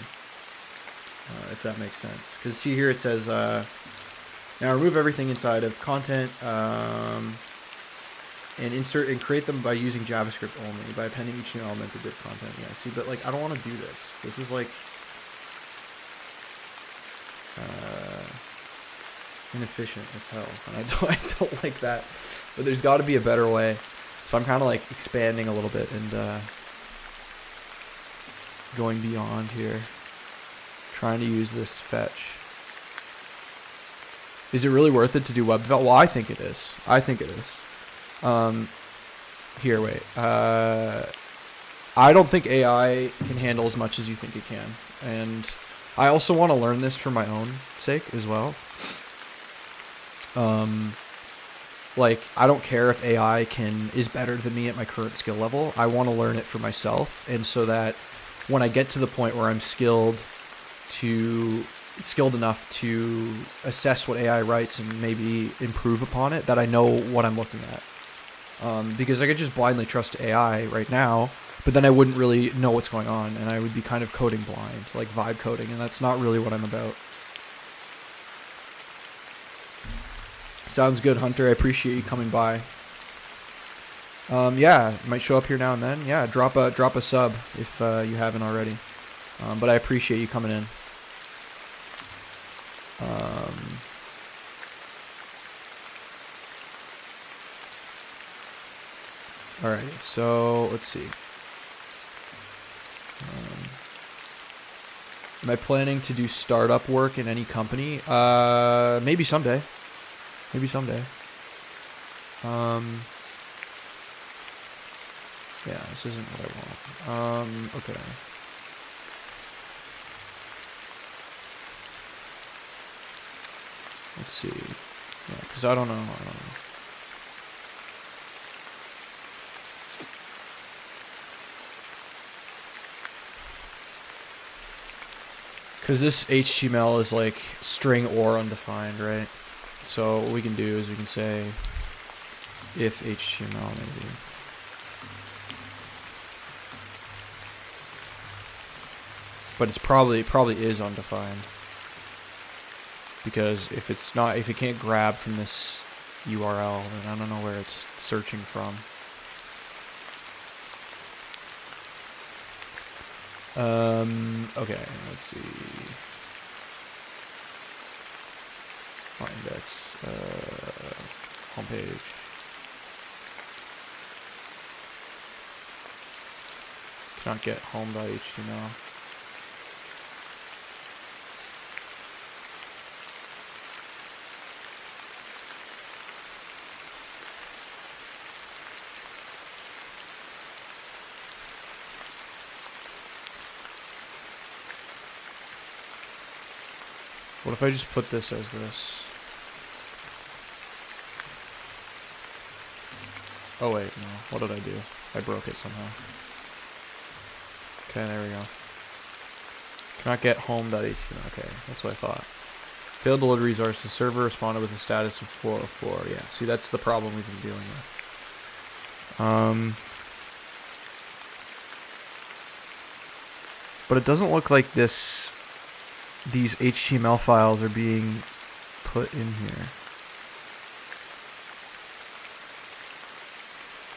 If that makes sense. Because see here it says, now remove everything inside of content, and insert and create them by using JavaScript only, by appending each new element to div content. Yeah, see, but like I don't want to do this. This is like inefficient as hell, and I don't like that. But there's got to be a better way. So I'm kind of like expanding a little bit and going beyond here. Trying to use this fetch. Is it really worth it to do web development? Well, I think it is. I think it is. Here, wait. I don't think AI can handle as much as you think it can. And I also want to learn this for my own sake as well. Like, I don't care if AI is better than me at my current skill level. I want to learn it for myself. And so that when I get to the point where I'm skilled enough to assess what AI writes and maybe improve upon it, that I know what I'm looking at. Because I could just blindly trust AI right now, but then I wouldn't really know what's going on, and I would be kind of coding blind, like vibe coding, and that's not really what I'm about. Sounds good, Hunter. I appreciate you coming by. Yeah, might show up here now and then. Yeah, drop a sub if you haven't already. But I appreciate you coming in. Alright, so let's see. Am I planning to do startup work in any company? Maybe someday. Maybe someday. Yeah, this isn't what I want. Okay. Let's see. Yeah, because I don't know. Because this HTML is like string or undefined, right? So what we can do is we can say if HTML maybe. But it's probably is undefined. Because if it can't grab from this URL, then I don't know where it's searching from. Okay, let's see. Index, homepage. Cannot get home.html. What if I just put this as this? Oh wait, no. What did I do? I broke it somehow. Okay, there we go. Cannot get home.html. Okay, that's what I thought. Failed to load resource. The server responded with a status of 404. Yeah, see, that's the problem we've been dealing with. But it doesn't look like these HTML files are being put in here.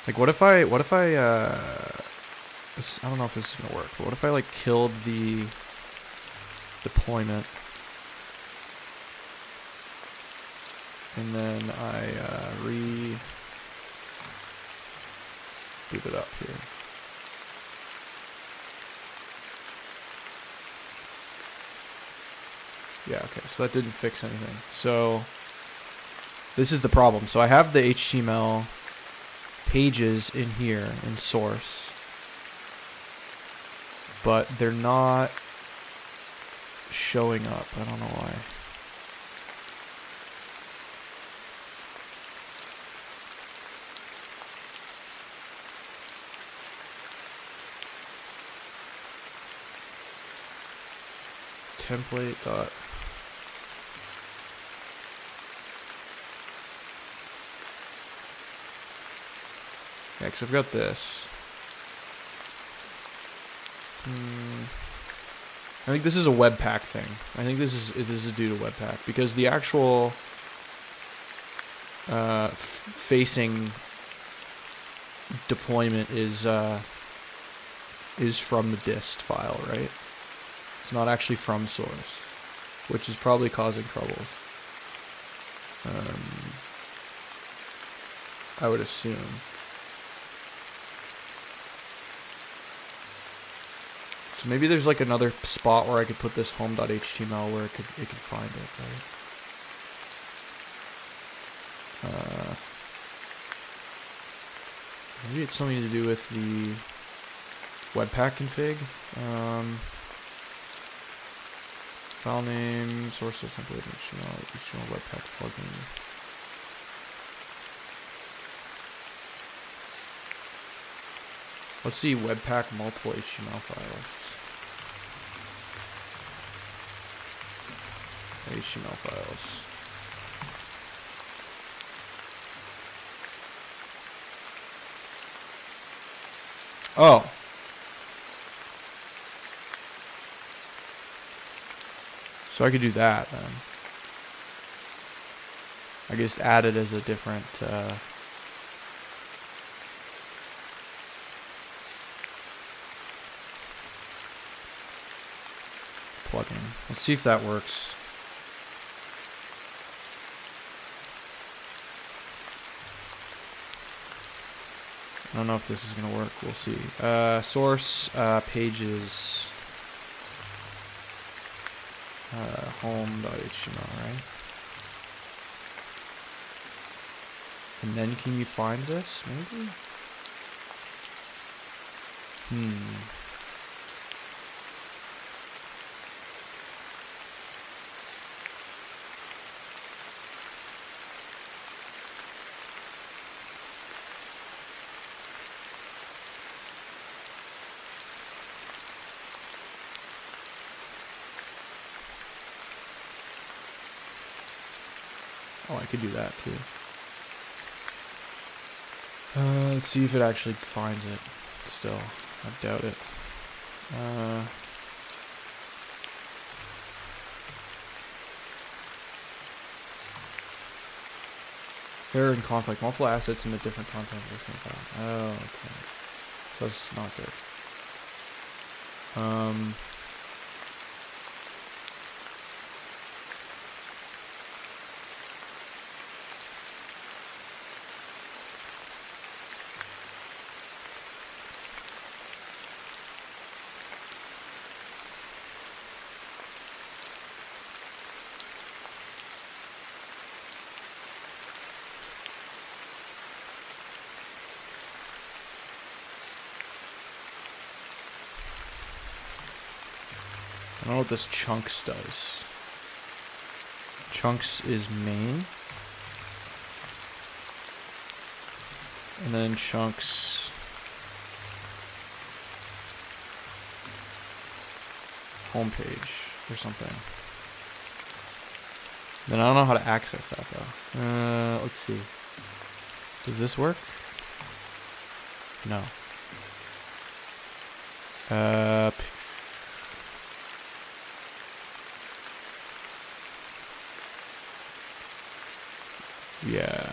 Like, what if I I don't know if this is gonna work, but what if I like killed the deployment and then I boot it up here. Yeah, okay, so that didn't fix anything. So this is the problem. So I have the HTML pages in here in source, but they're not showing up. I don't know why. Template dot. Yeah, because I've got this. I think this is a Webpack thing. I think this is due to Webpack because the actual facing deployment is from the dist file, right? It's not actually from source, which is probably causing troubles. I would assume. So maybe there's like another spot where I could put this home.html where it could find it, right? Maybe it's something to do with the Webpack config. File name, sources, template, HTML Webpack plugin. Let's see Webpack multiple HTML files. HTML files. Oh. So I could do that then. I could just add it as a different plugin. Let's see if that works. I don't know if this is going to work. We'll see. Source pages home.html, right? And then can you find this, maybe? Oh, I could do that too. Let's see if it actually finds it. Still, I doubt it. They're in conflict. Multiple assets in a different content listing file. Oh, okay. So it's not good. I don't know what this chunks does. Chunks is main. And then chunks homepage or something. Then I don't know how to access that though. Let's see. Does this work? No. Yeah.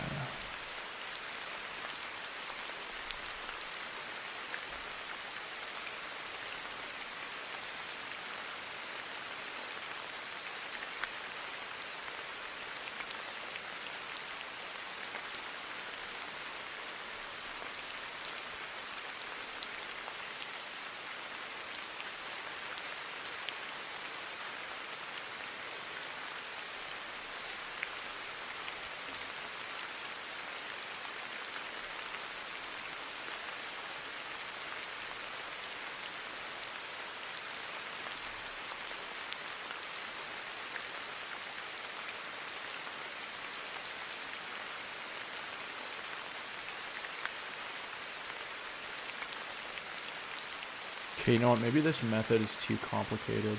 Okay, you know what? Maybe this method is too complicated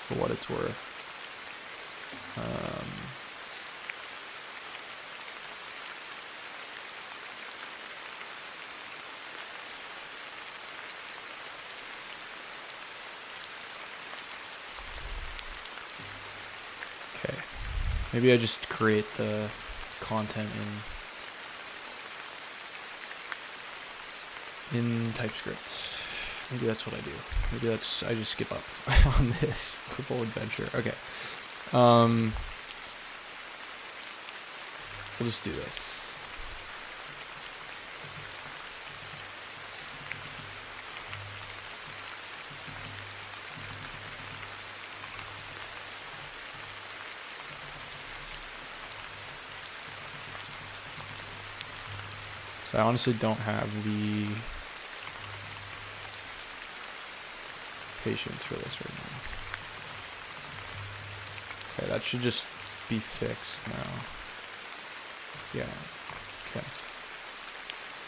for what it's worth. Okay, maybe I just create the content in TypeScript. Maybe that's what I do. Maybe that's, I just give up on this whole adventure. Okay. We'll just do this. So I honestly don't have the patience for this right now. Okay, that should just be fixed now. Yeah, okay.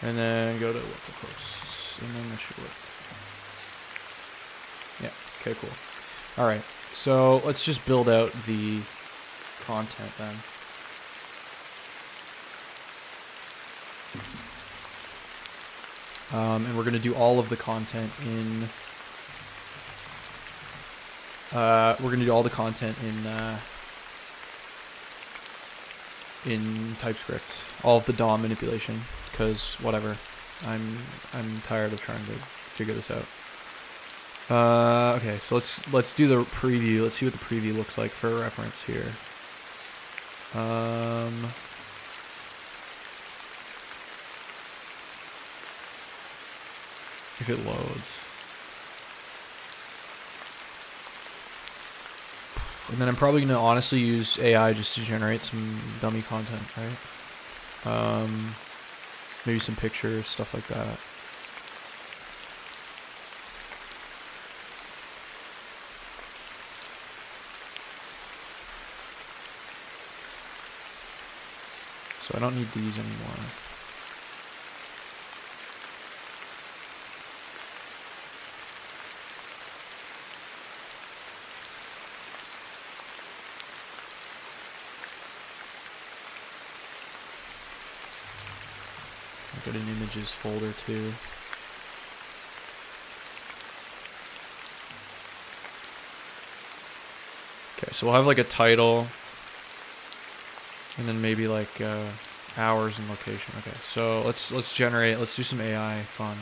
And then go to localhost, and then this should work. Yeah, okay, cool. All right, so let's just build out the content then. And we're going to do all of the content in... we're going to do all the content in TypeScript. All of the DOM manipulation, because whatever. I'm tired of trying to figure this out. Okay, so let's do the preview. Let's see what the preview looks like for reference here. If it loads. And then I'm probably going to honestly use AI just to generate some dummy content, right? Maybe some pictures, stuff like that. So I don't need these anymore. I've got an images folder too. Okay, so we'll have like a title, and then maybe like hours and location. Okay, so let's generate. Let's do some AI fun.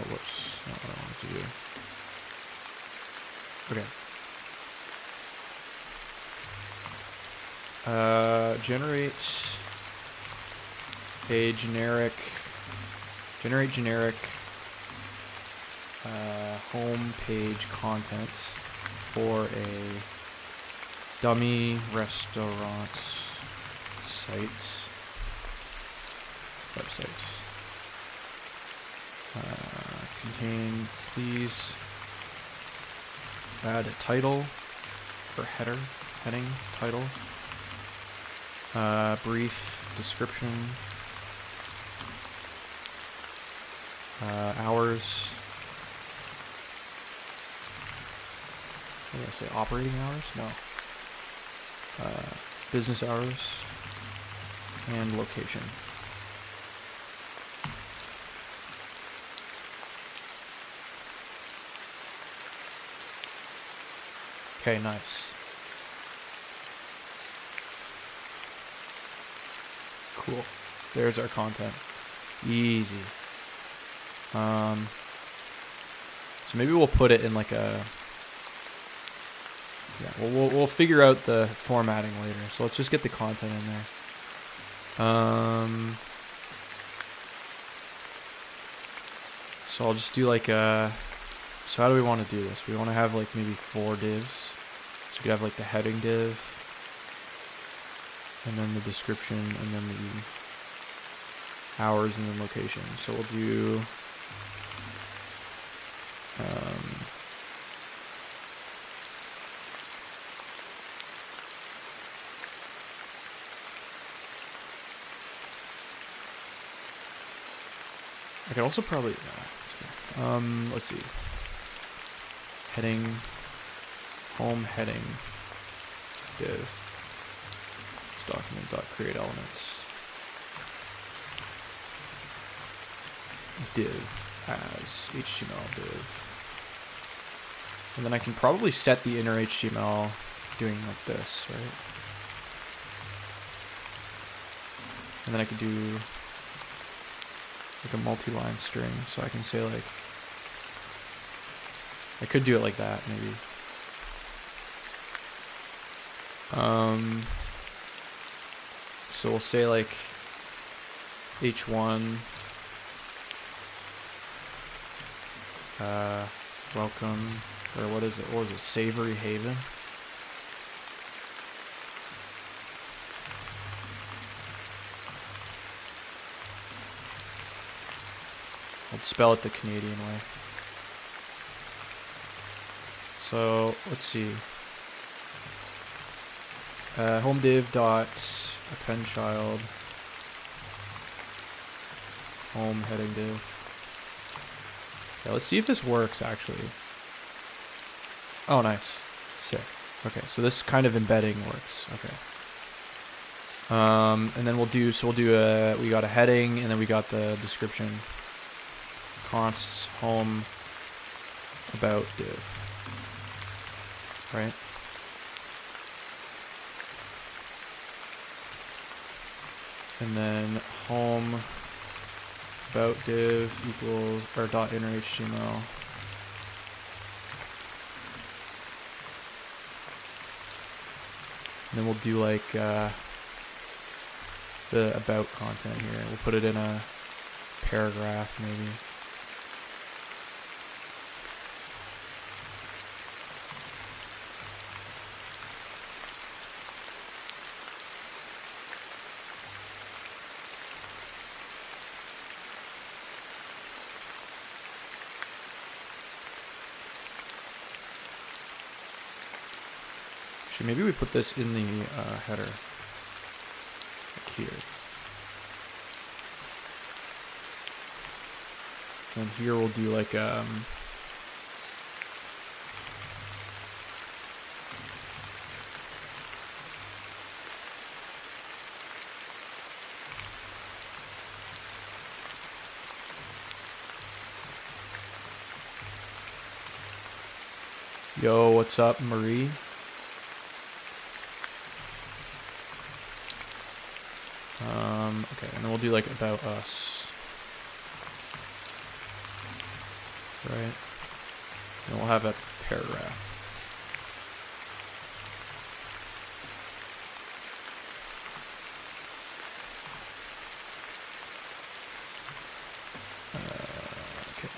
Whoops, not what I wanted to do. Okay. Generate generic home page content for a dummy restaurant website. Contain, please add a title or heading title, brief description, hours. What did I say? Operating hours? No. Business hours and location. Okay, nice. Cool. There's our content. Easy. So maybe we'll put it in like a... Yeah, we'll figure out the formatting later. So let's just get the content in there. So I'll just do like a... So how do we want to do this? We want to have like maybe 4 divs. So we could have like the heading div, and then the description, and then the hours, and then location. So we'll do I could also probably, let's see. Heading, home heading, div, document.create elements, div as HTML div. And then I can probably set the inner HTML doing like this, right? And then I could do like a multi-line string, so I can say like, I could do it like that maybe. So we'll say like h1 welcome, or what is it? What was it? Savory Haven. I'll spell it the Canadian way. So let's see. Home div dot append child home heading div. Yeah, let's see if this works actually. Oh, nice, sick. Okay, so this kind of embedding works. Okay. And then we'll do we got a heading, and then we got the description. Const home about div. Right? And then home about div equals or dot inner HTML. And then we'll do like the about content here. We'll put it in a paragraph maybe. Maybe we put this in the header, like here. And here we'll do like yo, what's up, Marie? Okay, and then we'll do like about us, right? And we'll have a paragraph. Okay.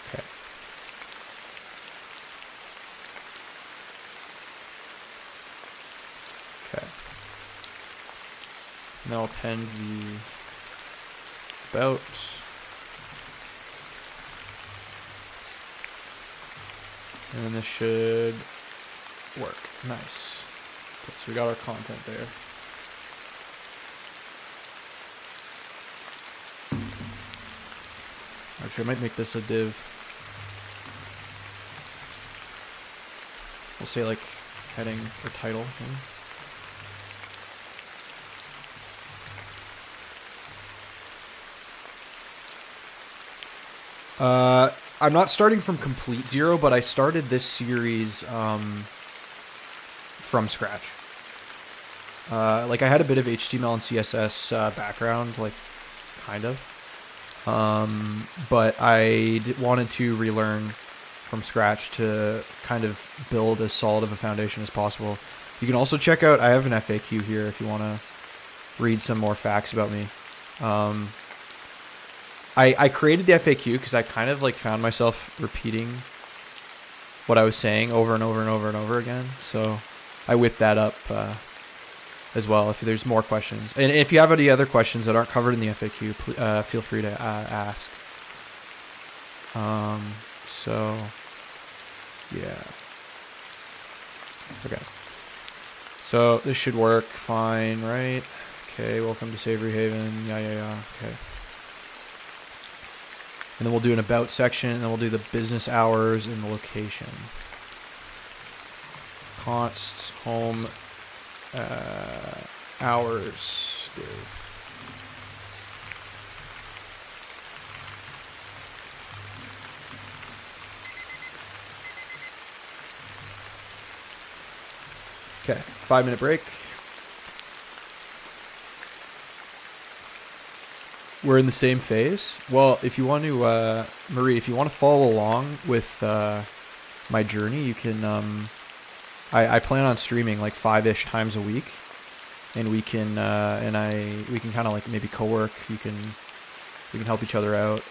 Okay. Okay. Now append the about. And then this should work. Nice. Okay, so we got our content there. Actually, I might make this a div. We'll say like heading or title. Maybe. I'm not starting from complete zero, but I started this series from scratch. Like I had a bit of HTML and CSS background, like kind of. But I wanted to relearn from scratch to kind of build as solid of a foundation as possible. You can also check out, I have an FAQ here if you want to read some more facts about me. I created the FAQ because I kind of like found myself repeating what I was saying over and over and over and over again. So I whipped that up as well if there's more questions. And if you have any other questions that aren't covered in the FAQ, feel free to ask. So, yeah. Okay. So this should work fine, right? Okay, welcome to Savory Haven. Yeah. Okay. And then we'll do an about section, and then we'll do the business hours and the location. Const home hours div. Okay, 5-minute break. We're in the same phase. Well, if you want to, Marie, if you want to follow along with my journey, you can. I plan on streaming like 5-ish times a week, and we can we can kind of like maybe co-work. We can help each other out.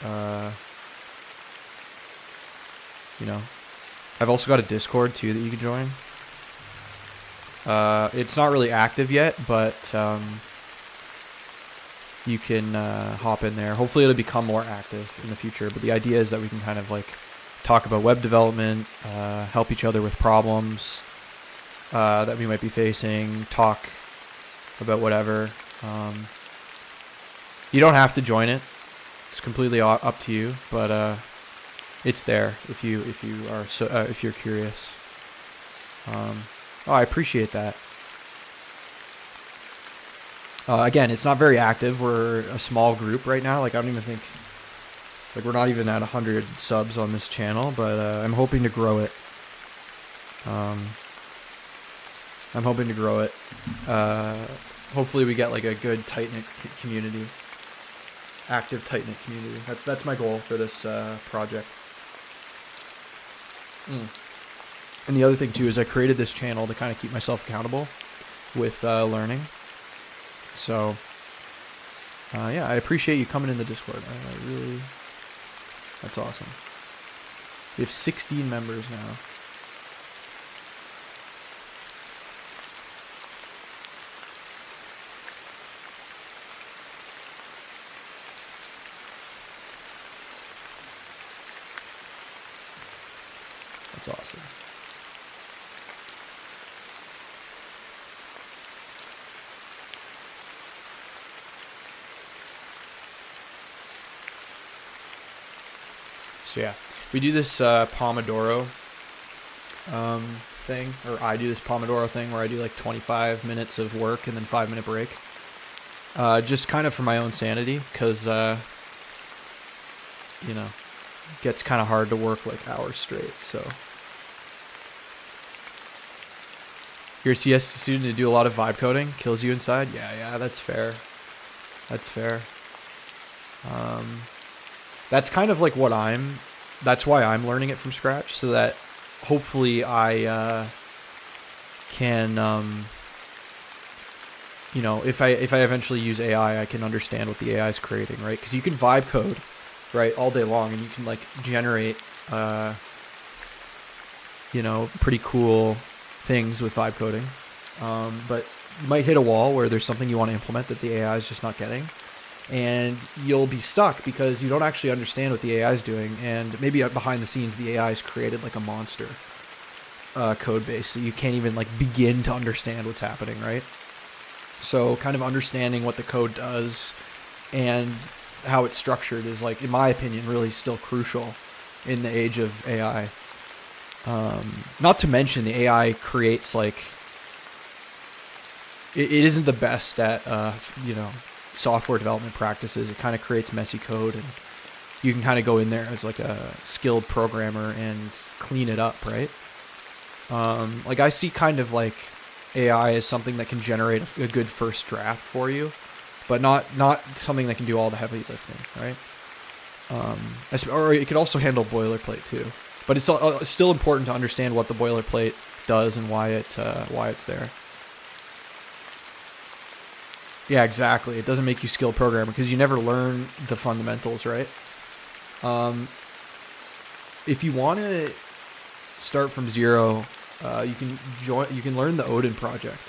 You know, I've also got a Discord too that you can join. It's not really active yet, but you can hop in there. Hopefully it'll become more active in the future, but the idea is that we can kind of like talk about web development, help each other with problems that we might be facing, talk about whatever. You don't have to join it. It's completely up to you, but it's there if you are if you're curious. Oh, I appreciate that. Again, it's not very active. We're a small group right now. Like, I don't even think, like, we're not even at 100 subs on this channel, but I'm hoping to grow it. Hopefully we get like a good tight-knit community. Active tight-knit community. That's my goal for this project. And the other thing too is I created this channel to kind of keep myself accountable with learning. So yeah, I appreciate you coming in the Discord. I really, that's awesome. We have 16 members now. That's awesome. So yeah, we do this Pomodoro thing, or I do this Pomodoro thing where I do like 25 minutes of work and then 5-minute break. Just kind of for my own sanity, because, you know, it gets kind of hard to work like hours straight, so. You're a CS student to do a lot of vibe coding, kills you inside? Yeah, that's fair. That's fair. That's kind of like what that's why I'm learning it from scratch, so that hopefully I can, you know, if I eventually use AI, I can understand what the AI is creating, right? Because you can vibe code, right, all day long, and you can like generate, you know, pretty cool things with vibe coding, but you might hit a wall where there's something you want to implement that the AI is just not getting. And you'll be stuck because you don't actually understand what the AI is doing, and maybe behind the scenes the AI has created like a monster code base that you can't even like begin to understand what's happening, right? So kind of understanding what the code does and how it's structured is, like, in my opinion, really still crucial in the age of AI. Not to mention the AI creates like it isn't the best at you know, software development practices. It kind of creates messy code, and you can kind of go in there as like a skilled programmer and clean it up, right? Like, I see kind of like AI as something that can generate a good first draft for you, but not something that can do all the heavy lifting, right? Or it could also handle boilerplate too, but it's still important to understand what the boilerplate does and why it's there. Yeah, exactly. It doesn't make you skilled programmer because you never learn the fundamentals, right? If you want to start from zero, you can learn the Odin Project,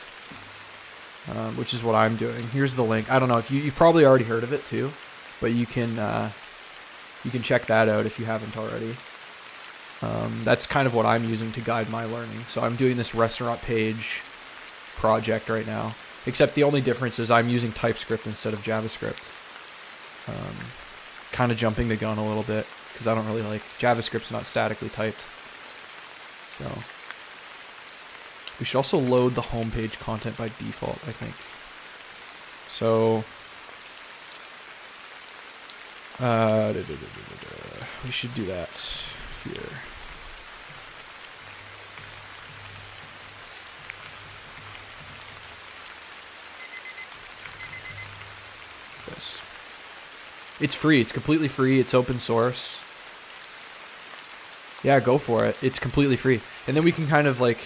which is what I'm doing. Here's the link. I don't know if you've probably already heard of it too, but you can check that out if you haven't already. That's kind of what I'm using to guide my learning. So I'm doing this restaurant page project right now, except the only difference is I'm using TypeScript instead of JavaScript. Kind of jumping the gun a little bit because I don't really like JavaScript's not statically typed. So we should also load the homepage content by default, I think. So we should do that here. This. It's free. It's completely free. It's open source. Yeah, go for it. It's completely free. And then we can kind of like,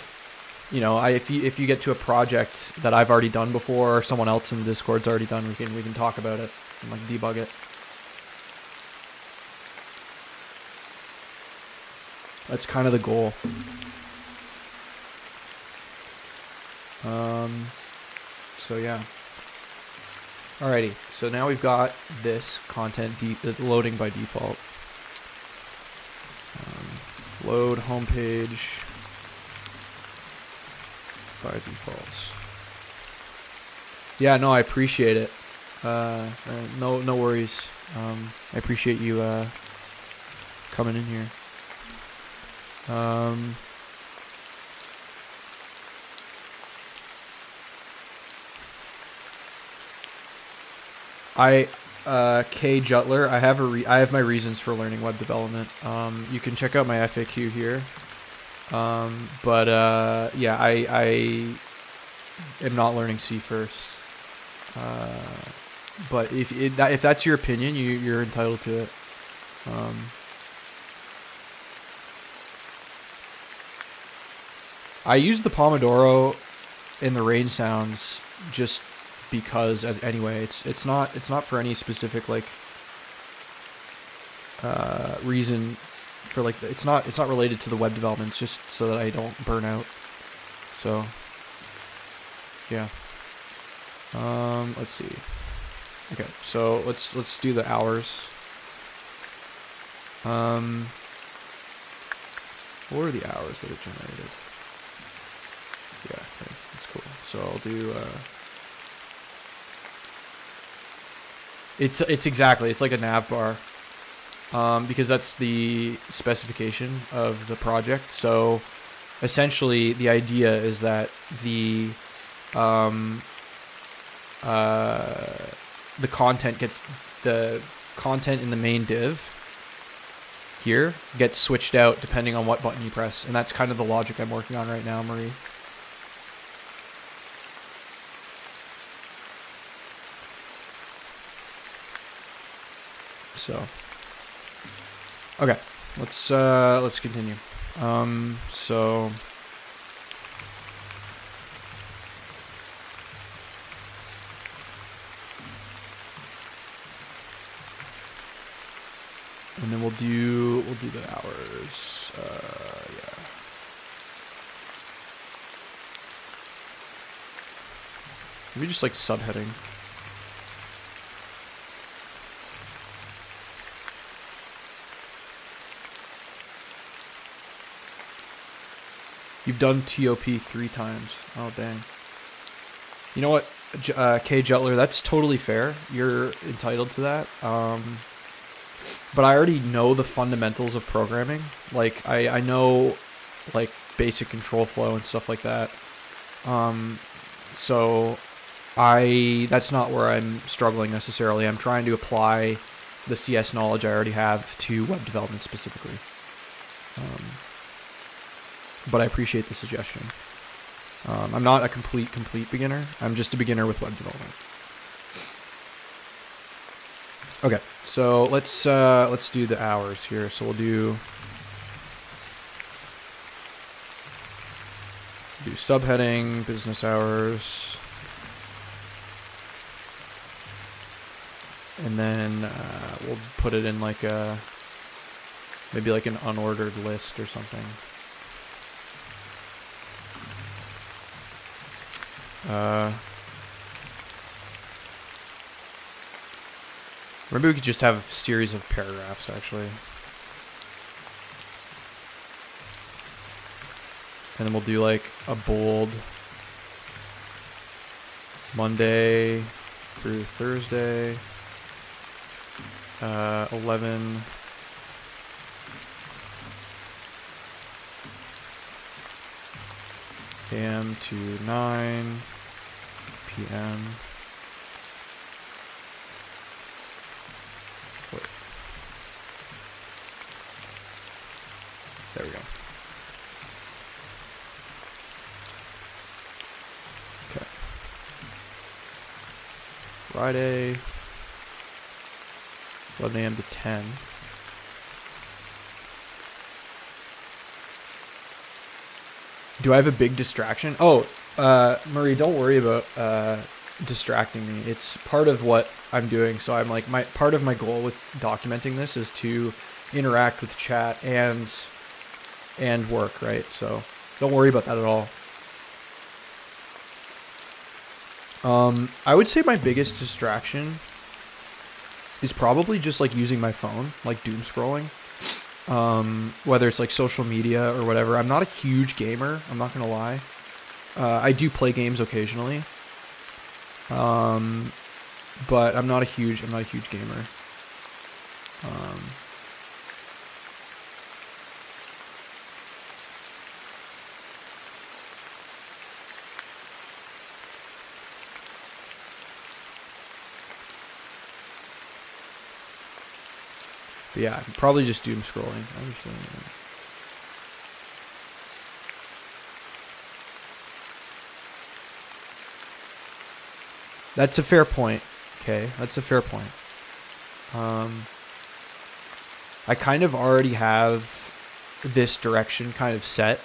you know, if you get to a project that I've already done before or someone else in the Discord's already done, we can talk about it and like debug it. That's kind of the goal. So yeah. Alrighty, so now we've got this content loading by default. Load homepage by default. Yeah, no, I appreciate it. No worries. I appreciate you coming in here. K Jutler, I have my reasons for learning web development. You can check out my FAQ here. Yeah, I am not learning C first. But if that's your opinion, you're entitled to it. I use the Pomodoro in the rain sounds just because anyway, it's not for any specific like reason for like it's not related to the web development. It's just so that I don't burn out. So yeah. Let's see. Okay, so let's do the hours. What are the hours that it generated? Yeah, okay, that's cool. So I'll do it's exactly, it's like a nav bar. Because that's the specification of the project. So essentially the idea is that the content in the main div here gets switched out depending on what button you press, and that's kind of the logic I'm working on right now, Marie. So okay, let's continue. So and then we'll do the hours. Yeah. Maybe just like subheading. You've done TOP 3 times. Oh, dang. You know what, K Jutler, that's totally fair. You're entitled to that. But I already know the fundamentals of programming. Like, I know, like, basic control flow and stuff like that. So that's not where I'm struggling necessarily. I'm trying to apply the CS knowledge I already have to web development specifically. But I appreciate the suggestion. I'm not a complete beginner. I'm just a beginner with web development. Okay, so let's do the hours here. So we'll do subheading, business hours, and then we'll put it in like maybe like an unordered list or something. Maybe we could just have a series of paragraphs, actually. And then we'll do like a bold Monday through Thursday, 11 a.m. to 9 p.m. Wait. There we go. Okay. Friday, 11 a.m. to 10. Do I have a big distraction? Oh, Marie, don't worry about distracting me. It's part of what I'm doing. So I'm like, part of my goal with documenting this is to interact with chat and work, right? So don't worry about that at all. I would say my biggest distraction is probably just like using my phone, like doom scrolling. Whether it's like social media or whatever. I'm not a huge gamer, I'm not gonna lie. I do play games occasionally. But I'm not a huge gamer. But yeah, probably just doom scrolling. That's a fair point. Okay, that's a fair point. I kind of already have this direction kind of set.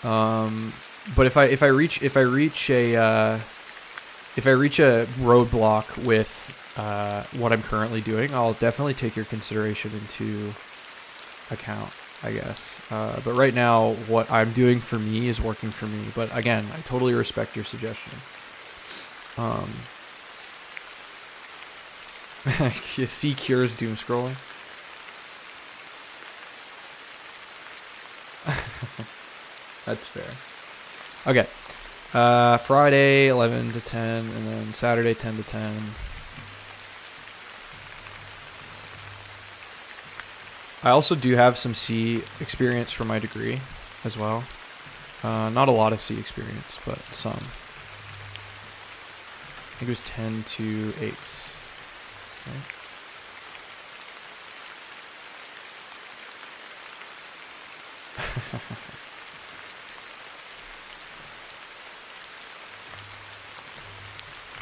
But if I reach a roadblock with what I'm currently doing, I'll definitely take your consideration into account, I guess. But right now, what I'm doing for me is working for me. But again, I totally respect your suggestion. C cures doom scrolling. That's fair. Okay. Friday 11 to 10, and then Saturday 10 to 10. I also do have some C experience for my degree as well. Not a lot of C experience, but some. I think it was 10 to 8. Right?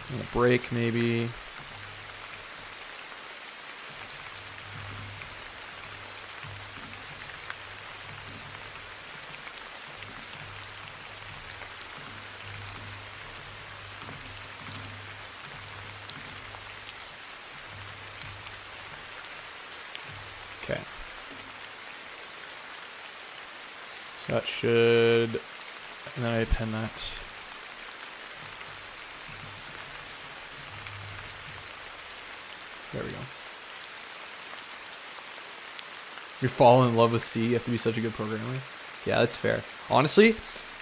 A break maybe. Okay. So that should, and then I append that. There we go. You're falling in love with C, you have to be such a good programmer. Yeah, that's fair. Honestly,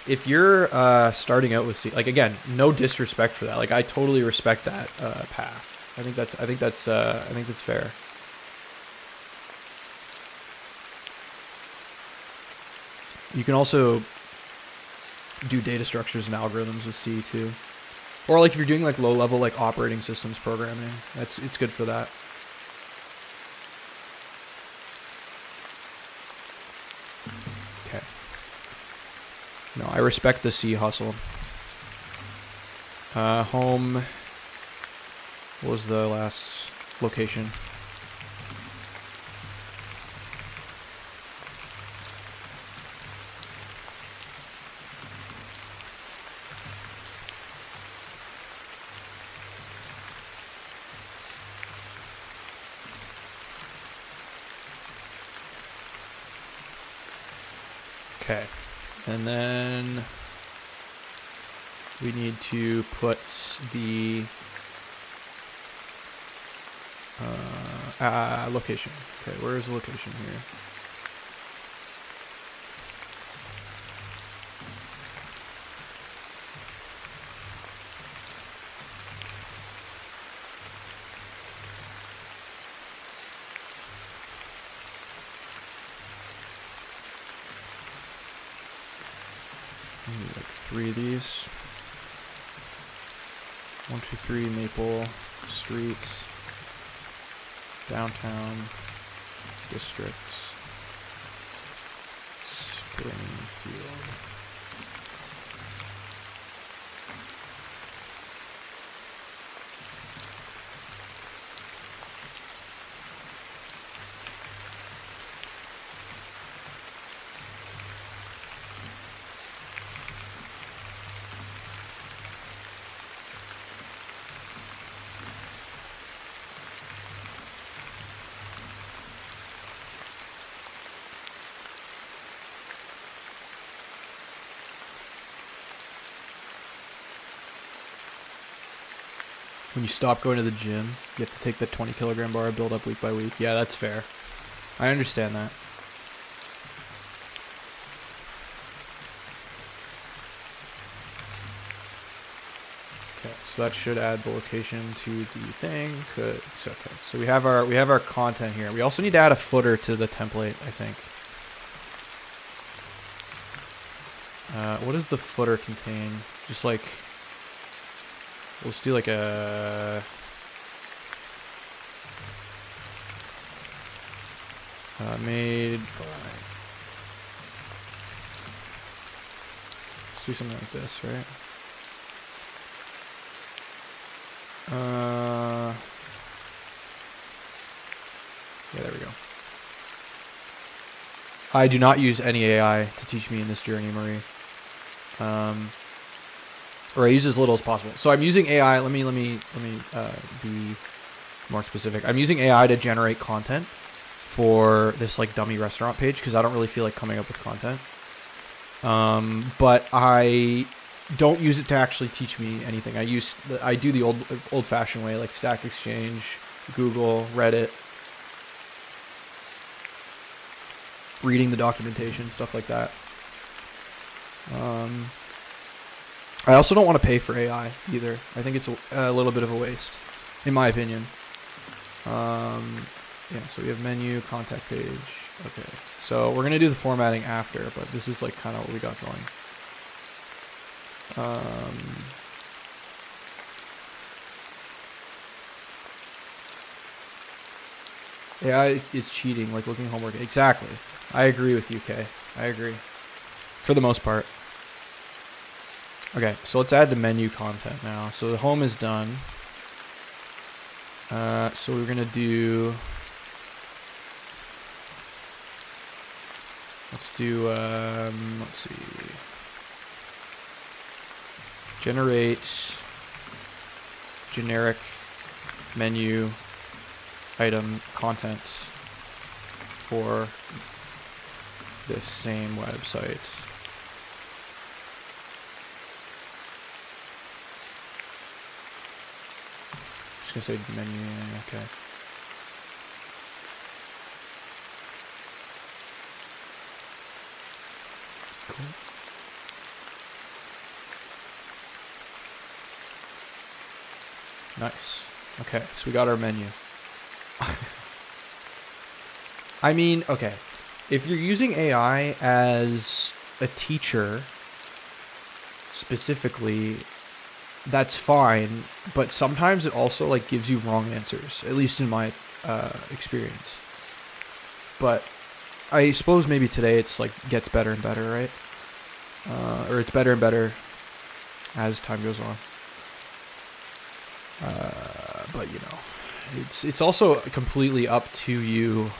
if you're starting out with C, like again, no disrespect for that. Like I totally respect that path. I think that's fair. You can also do data structures and algorithms with C too. Or like if you're doing like low level like operating systems programming, it's good for that. Okay. No, I respect the C hustle. Home was the last location. Okay, and then we need to put the location. Okay, where is the location here? Maybe like 3 of these. 1, 2, 3 Maple Street, downtown district, Springfield. When you stop going to the gym, you have to take the 20 kilogram bar, build up week by week. Yeah, that's fair. I understand that. Okay, so that should add the location to the thing. Okay, so we have our content here. We also need to add a footer to the template, I think. What does the footer contain? Just like, let's do like a made by. Let's do something like this, right? Yeah, there we go. I do not use any AI to teach me in this journey, Marie. Or I use as little as possible. So I'm using AI. Let me be more specific. I'm using AI to generate content for this like dummy restaurant page because I don't really feel like coming up with content. But I don't use it to actually teach me anything. I do the old-fashioned way, like Stack Exchange, Google, Reddit, reading the documentation, stuff like that. I also don't want to pay for AI either. I think it's a little bit of a waste, in my opinion. Yeah, so we have menu, contact page. Okay, so we're going to do the formatting after, but this is like kind of what we got going. AI is cheating, like looking homework. Exactly. I agree with you, Kay. I agree. For the most part. Okay, so let's add the menu content now. So the home is done. So we're gonna do. Let's do. Let's see. Generate generic menu item content for this same website. Just gonna say menu, okay. Cool. Nice. Okay, so we got our menu. I mean, okay. If you're using AI as a teacher, specifically, that's fine. But sometimes it also like gives you wrong answers, at least in my experience. But I suppose maybe today it's like gets better and better, right? Or it's better and better as time goes on. But you know, it's also completely up to you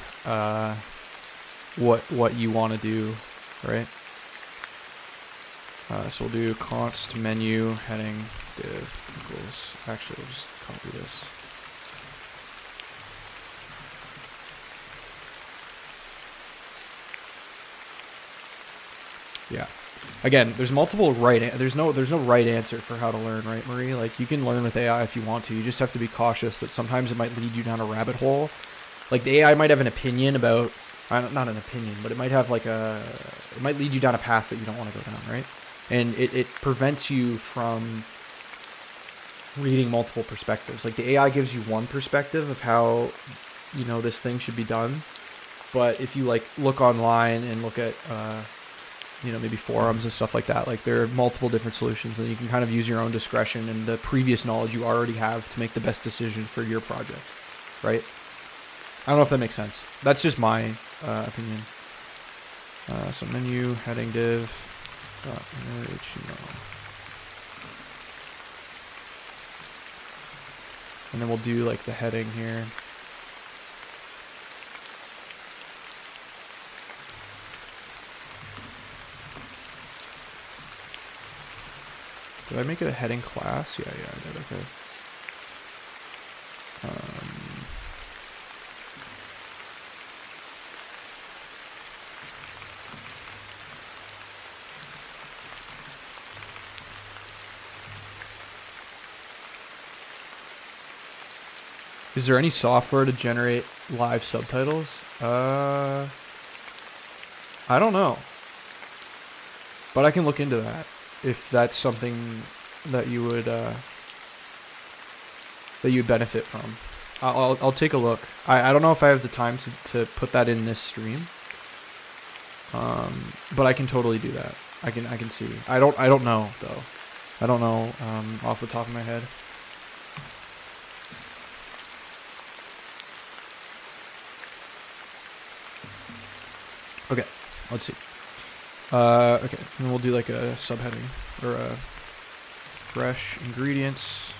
what you want to do, right? So we'll do const menu heading div equals. Actually, we'll just copy this. Yeah. Again, there's multiple there's no right answer for how to learn, right, Marie? Like, you can learn with AI if you want to. You just have to be cautious that sometimes it might lead you down a rabbit hole. Like, the AI might have an opinion about, not an opinion, but it might have like it might lead you down a path that you don't want to go down, right? And it prevents you from reading multiple perspectives. Like, the AI gives you one perspective of how, you know, this thing should be done. But if you like look online and look at maybe forums and stuff like that. Like there are multiple different solutions, and you can kind of use your own discretion and the previous knowledge you already have to make the best decision for your project, right? I don't know if that makes sense. That's just my opinion. So menu heading div .html. And then we'll do like the heading here. Did I make it a heading class? Yeah, I did. Okay. Is there any software to generate live subtitles? I don't know. But I can look into that if that's something that you would benefit from. I'll take a look. I don't know if I have the time to put that in this stream. But I can totally do that. I can see. I don't know though. I don't know off the top of my head. Okay, let's see. Okay, and we'll do like a subheading or a fresh ingredients.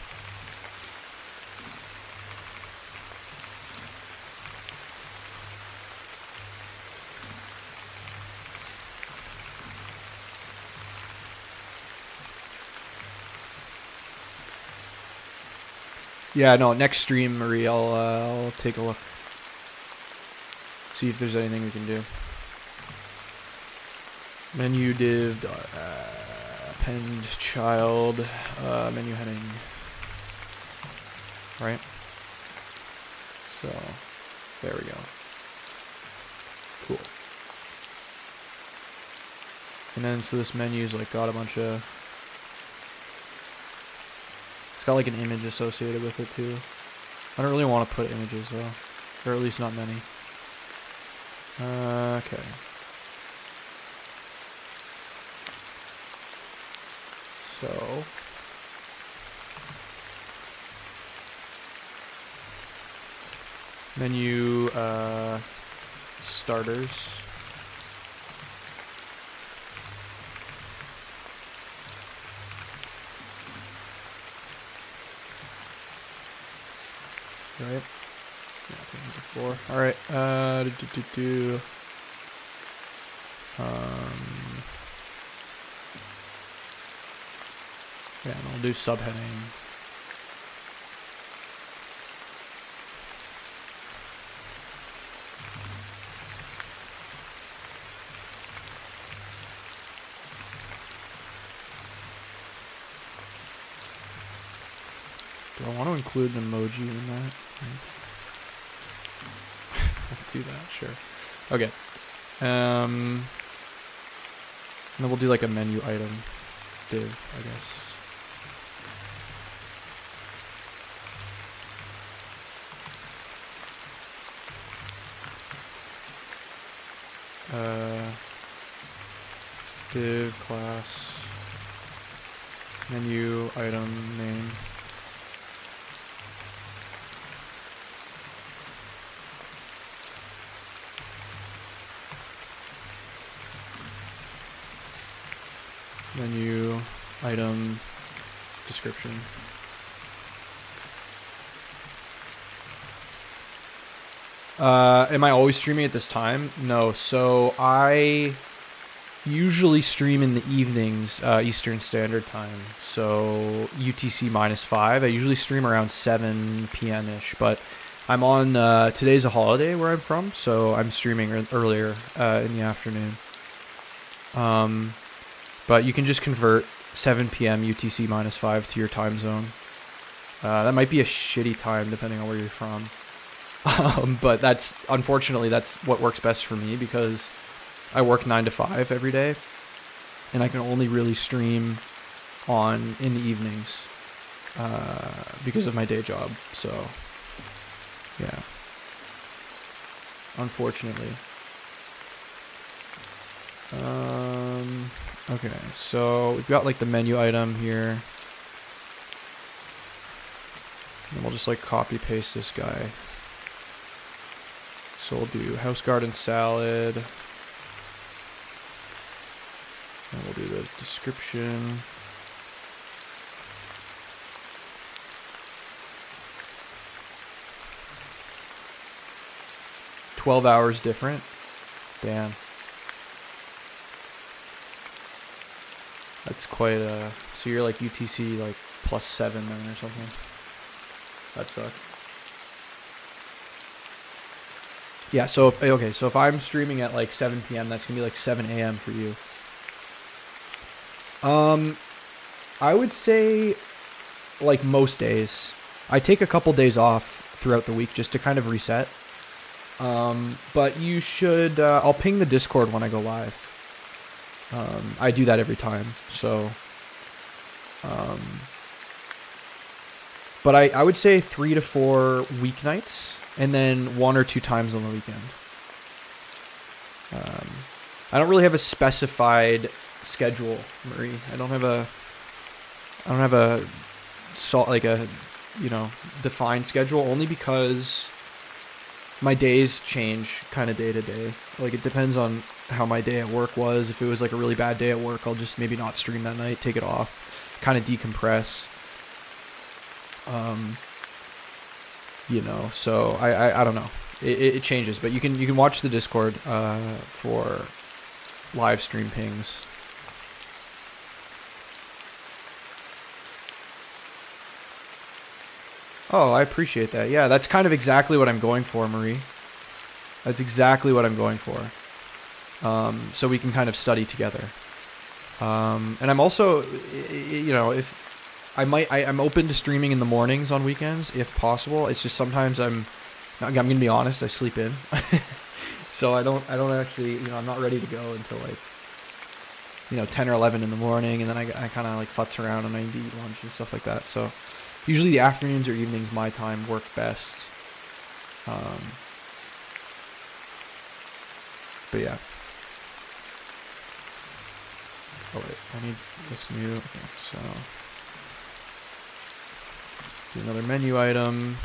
Yeah, no, next stream, Marie, I'll take a look. See if there's anything we can do. Menu div append child menu heading. Right? So there we go. Cool. And then so this menu's like got a bunch of, it's got like an image associated with it too. I don't really want to put images though, or at least not many. Okay. So menu starters. Right. Yeah, before. All right. Yeah, and I'll do subheading. Do I want to include an emoji in that? I'll do that, sure. Okay. And then we'll do like a menu item div, I guess. Div class menu item name. Menu item description. Am I always streaming at this time? No. So I usually stream in the evenings, Eastern Standard Time. So UTC -5. I usually stream around 7 p.m.-ish, but I'm on, today's a holiday where I'm from, so I'm streaming earlier in the afternoon. But you can just convert 7 p.m. UTC -5 to your time zone. That might be a shitty time depending on where you're from. But unfortunately, that's what works best for me because I work 9 to 5 every day, and I can only really stream in the evenings because of my day job. So, yeah, unfortunately. Okay, so we've got like the menu item here. And we'll just like copy paste this guy. So we'll do house garden salad. And we'll do the description. $12 different. Damn. That's quite a... So you're like UTC like +7 then or something. That sucks. Yeah, so if, okay, so if I'm streaming at like 7 p.m., that's gonna be like 7 a.m. for you. I would say like most days. I take a couple days off throughout the week just to kind of reset. But you should, I'll ping the Discord when I go live. I do that every time, so, but I would say 3 to 4 weeknights, and then 1 or 2 times on the weekend. I don't really have a specified schedule, Marie. I don't have a defined schedule, only because my days change kind of day to day. Like, it depends on how my day at work was. If it was like a really bad day at work, I'll just maybe not stream that night, take it off, kind of decompress. So I don't know. It changes, but you can watch the Discord for live stream pings. Oh, I appreciate that. Yeah, that's kind of exactly what I'm going for, Marie. That's exactly what I'm going for. So we can kind of study together. And I'm also, if I'm open to streaming in the mornings on weekends if possible. It's just sometimes I'm going to be honest, I sleep in. So I don't actually, I'm not ready to go until like, 10 or 11 in the morning, and then I kind of like futz around and I need to eat lunch and stuff like that. So usually the afternoons or evenings, my time, work best. But yeah. Oh wait, I need this new, okay, so do another menu item.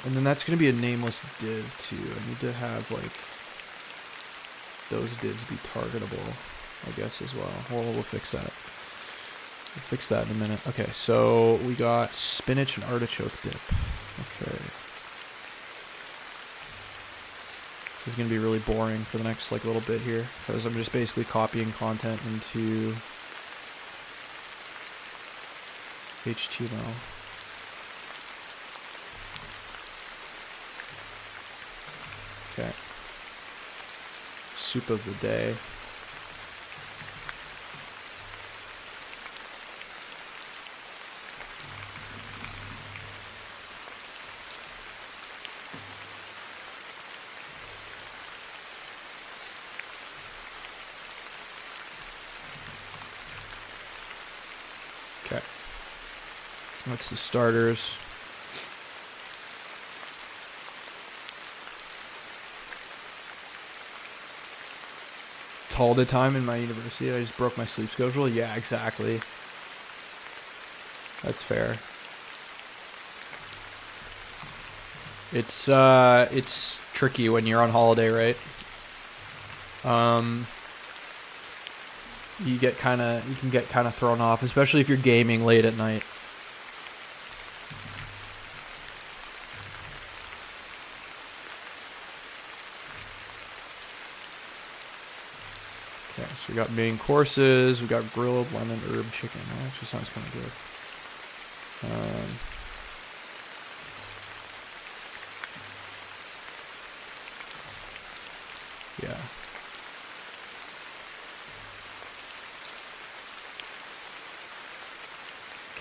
And then that's going to be a nameless div too. I need to have like those divs be targetable, I guess, as well. We'll fix that. We'll fix that in a minute. Okay, so we got spinach and artichoke dip. Okay. This is going to be really boring for the next like little bit here, because I'm just basically copying content into HTML. Okay. Soup of the day. Okay. That's the starters. Holiday time in my university. I just broke my sleep schedule. Yeah, exactly. That's fair. It's tricky when you're on holiday, right? You can get kind of thrown off, especially if you're gaming late at night. Okay, so we got main courses, we got grilled lemon herb chicken. That actually sounds kind of good. Yeah.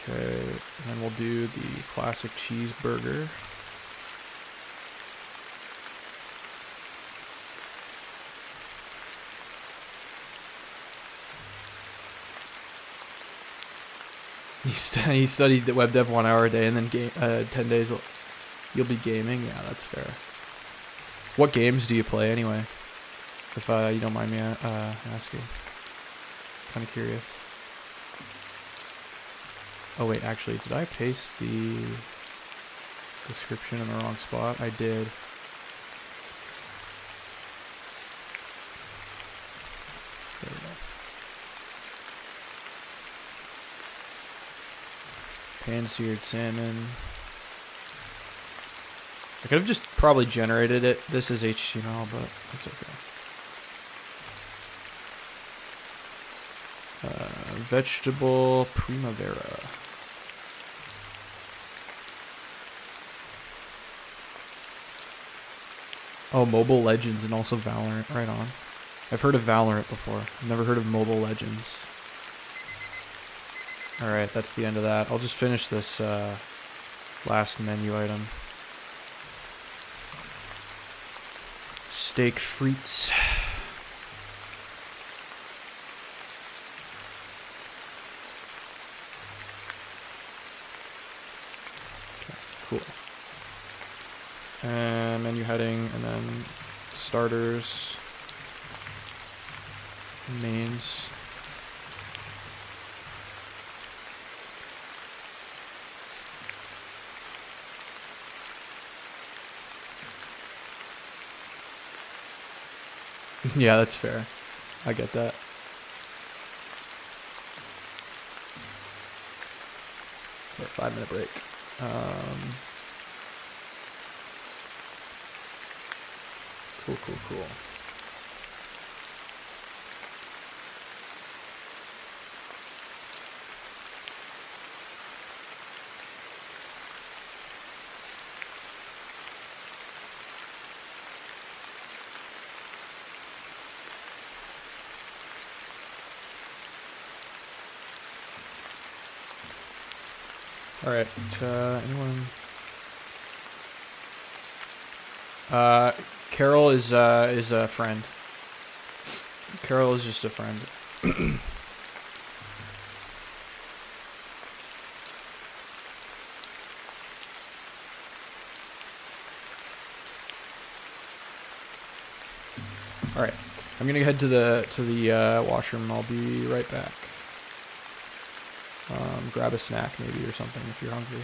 Okay, and then we'll do the classic cheeseburger. He studied the web dev 1 hour a day and then 10 days You'll be gaming? Yeah, that's fair. What games do you play anyway? If you don't mind me asking. Kind of curious. Oh wait, actually, did I paste the description in the wrong spot? I did. There we go. Pan-seared salmon. I could have just probably generated it. This is HTML, but it's okay. Vegetable primavera. Oh, Mobile Legends and also Valorant. Right on. I've heard of Valorant before. I've never heard of Mobile Legends. Alright, that's the end of that. I'll just finish this last menu item. Steak frites. Okay, cool. And menu heading, and then starters, mains. Yeah, that's fair. I get that. Okay, 5-minute break. Cool. All right, anyone? Carol is a friend. Carol is just a friend. All right, I'm gonna head to the washroom. I'll be right back. Grab a snack maybe or something if you're hungry.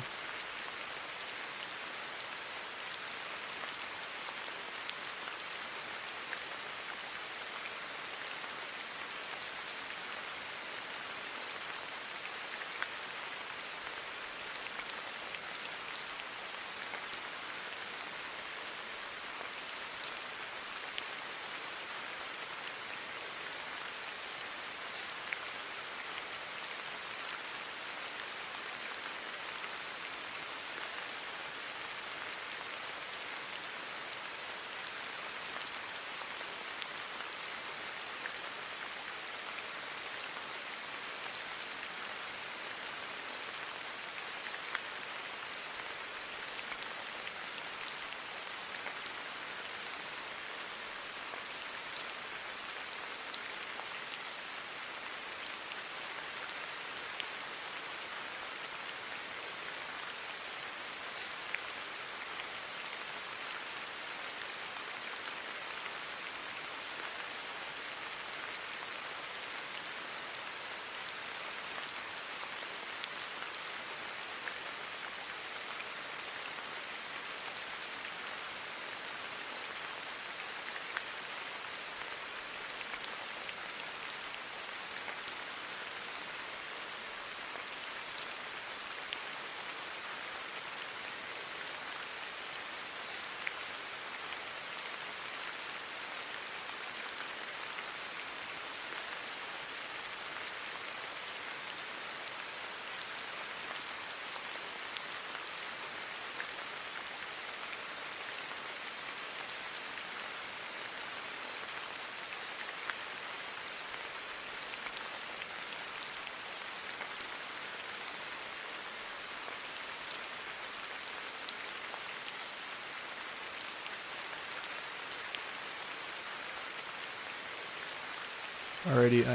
Alrighty,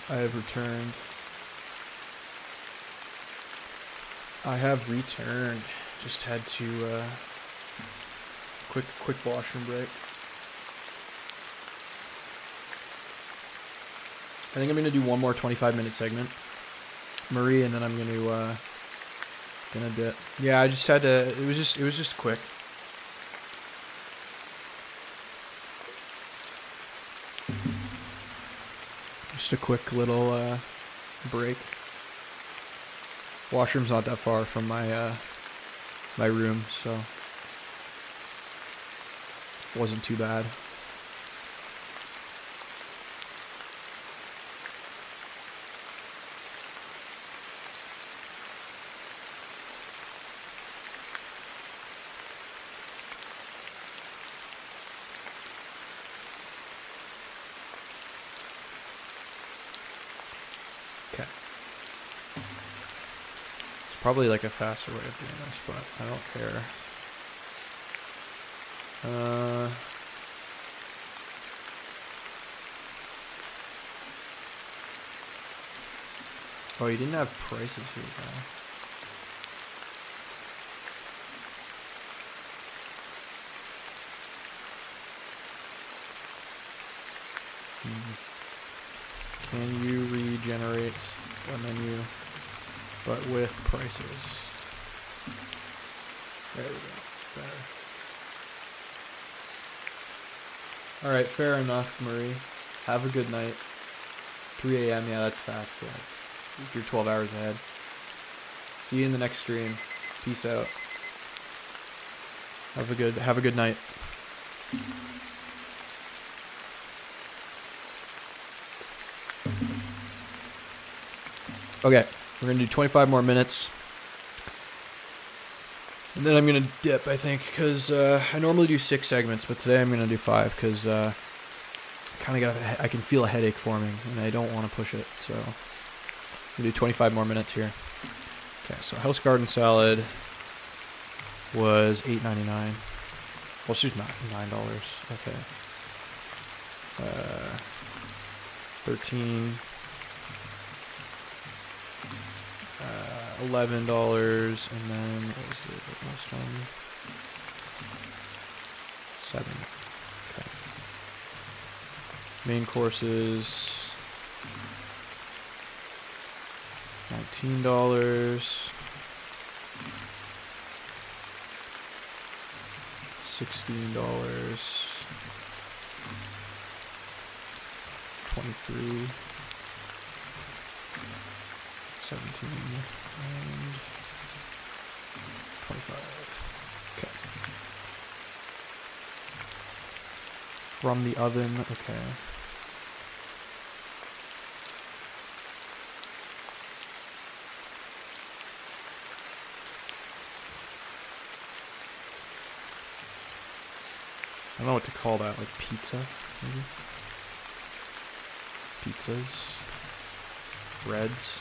I have returned. I have returned. Just had to Quick washroom break. I think I'm gonna do one more 25-minute segment, Marie, and then I'm gonna dip. Yeah, I just had to. It was just quick. Just a quick little break. Washroom's not that far from my my room, so it wasn't too bad. Okay. It's probably like a faster way of doing this, but I don't care. Oh, you didn't have prices here, though. Can you regenerate a menu, but with prices? There we go. Better. Alright, fair enough, Marie. Have a good night. 3 a.m., yeah, that's facts. Yeah, you're 12 hours ahead. See you in the next stream. Peace out. Have a good night. Okay, we're gonna do 25 more minutes, and then I'm gonna dip, I think, because I normally do 6 segments, but today I'm gonna do 5 because I can feel a headache forming, and I don't want to push it. So I'm gonna do 25 more minutes here. Okay, so house garden salad was $8.99. Well, she's not $9. Okay. 13. $11, and then what was the last one? 7. Okay. Main courses, $19. 16. 23. 17 and 25. Okay. From the oven, okay. I don't know what to call that, like pizza, maybe? Pizzas. Breads.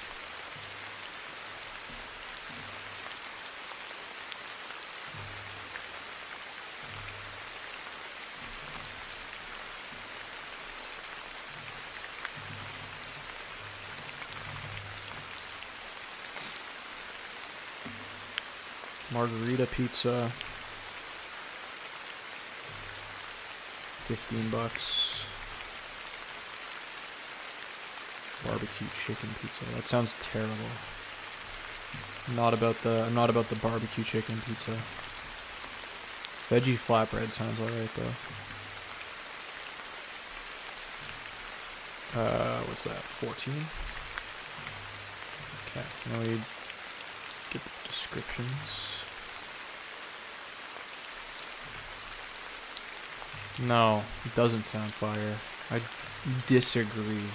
Margarita pizza, $15. Barbecue chicken pizza. That sounds terrible. I'm not about the barbecue chicken pizza. Veggie flatbread sounds alright though. What's that? 14. Okay, now we get the descriptions. No, it doesn't sound fire. I disagree.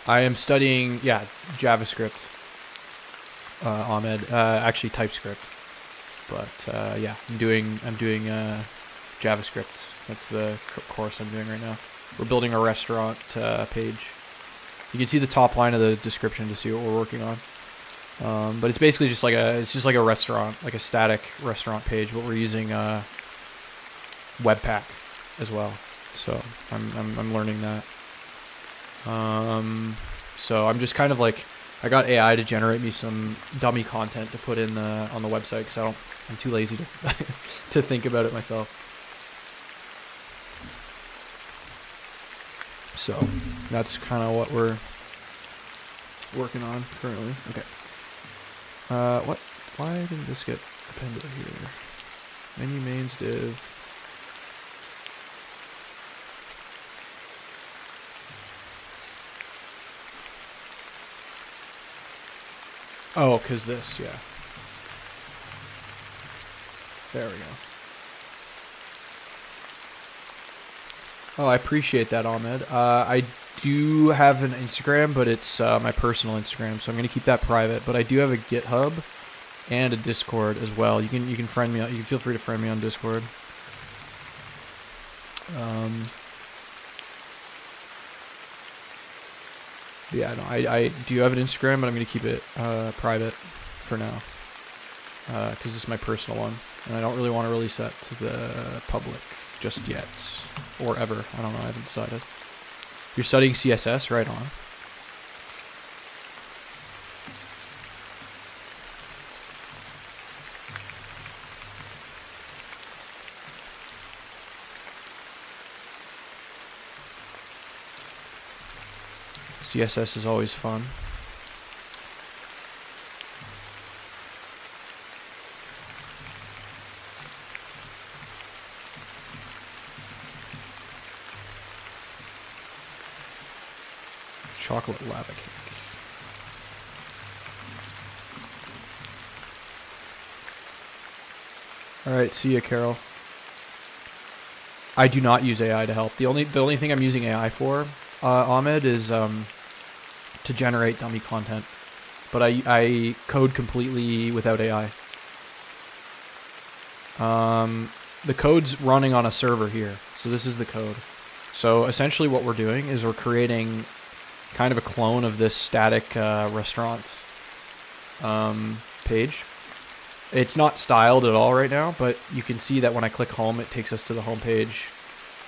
I am studying, JavaScript, Ahmed. Actually TypeScript, but yeah, I'm doing JavaScript. That's the course I'm doing right now. We're building a restaurant page. You can see the top line of the description to see what we're working on. But it's basically just like a restaurant, like a static restaurant page, but we're using Webpack as well. So I'm learning that. So I'm just kind of like, I got AI to generate me some dummy content to put in on the website because I'm too lazy to to think about it myself. So that's kind of what we're working on currently. Okay. Why didn't this get appended here? Menu mains div. Oh, because this, yeah. There we go. Oh, I appreciate that, Ahmed. I do have an Instagram, but it's my personal Instagram, so I'm going to keep that private. But I do have a GitHub and a Discord as well. You can friend me. You can feel free to friend me on Discord. Yeah, no, I do have an Instagram, but I'm going to keep it private for now because it's my personal one, and I don't really want to release that to the public just yet, or ever. I don't know. I haven't decided. You're studying CSS, right on. CSS is always fun. Chocolate lava cake. Alright, see ya, Carol. I do not use AI to help. The only thing I'm using AI for, Ahmed, is to generate dummy content. But I code completely without AI. The code's running on a server here. So this is the code. So essentially what we're doing is we're creating kind of a clone of this static restaurant page. It's not styled at all right now, but you can see that when I click home, it takes us to the home page.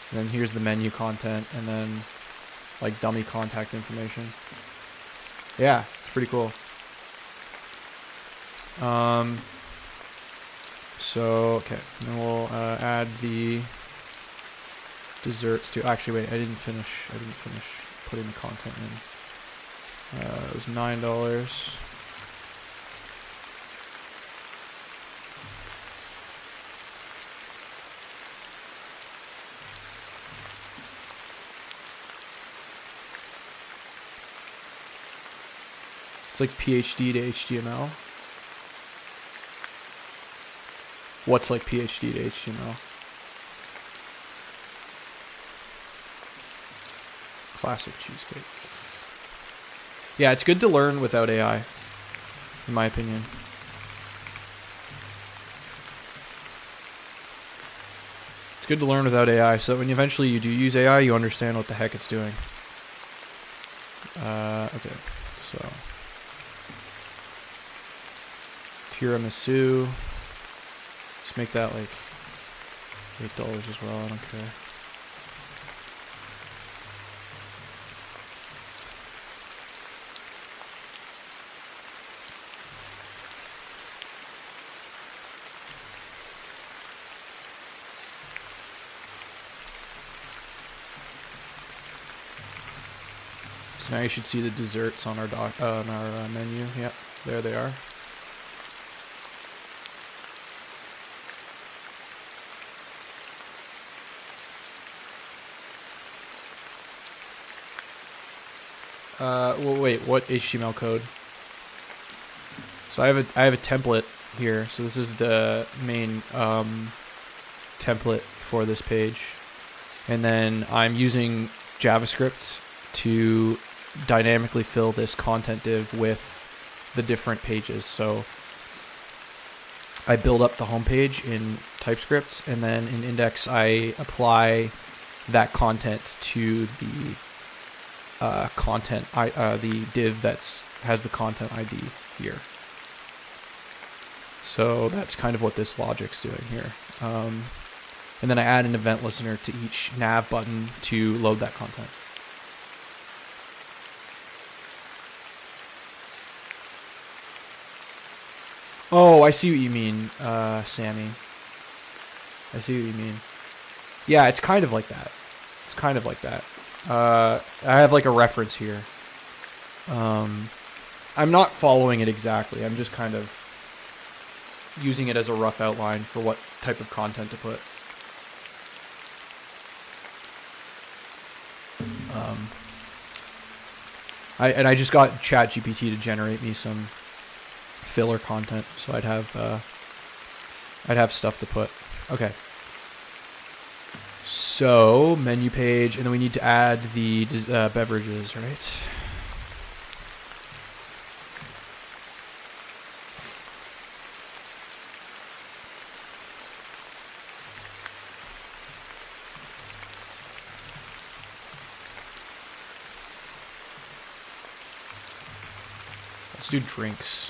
And then here's the menu content, and then like dummy contact information. Yeah, it's pretty cool. So, okay, and then we'll add the desserts to, actually wait, I didn't finish putting the content in. It was $9. It's like PhD to HTML. What's like PhD to HTML? Classic cheesecake. Yeah, it's good to learn without AI, in my opinion. It's good to learn without AI, so when eventually you do use AI, you understand what the heck it's doing. Okay, so tiramisu. Just make that like $8 as well. I don't care. So now you should see the desserts on our menu. Yep, there they are. Well, wait, what HTML code? So I have a template here. So this is the main template for this page, and then I'm using JavaScript to dynamically fill this content div with the different pages. So I build up the home page in TypeScript, and then in index I apply that content to the the div has the content ID here. So that's kind of what this logic's doing here. And then I add an event listener to each nav button to load that content. Oh, I see what you mean, Sammy. I see what you mean. Yeah, it's kind of like that. It's kind of like that. I have like a reference here. I'm not following it exactly. I'm just kind of using it as a rough outline for what type of content to put. I just got ChatGPT to generate me some filler content, so I'd have stuff to put. Okay. So menu page, and then we need to add the beverages, right? Let's do drinks.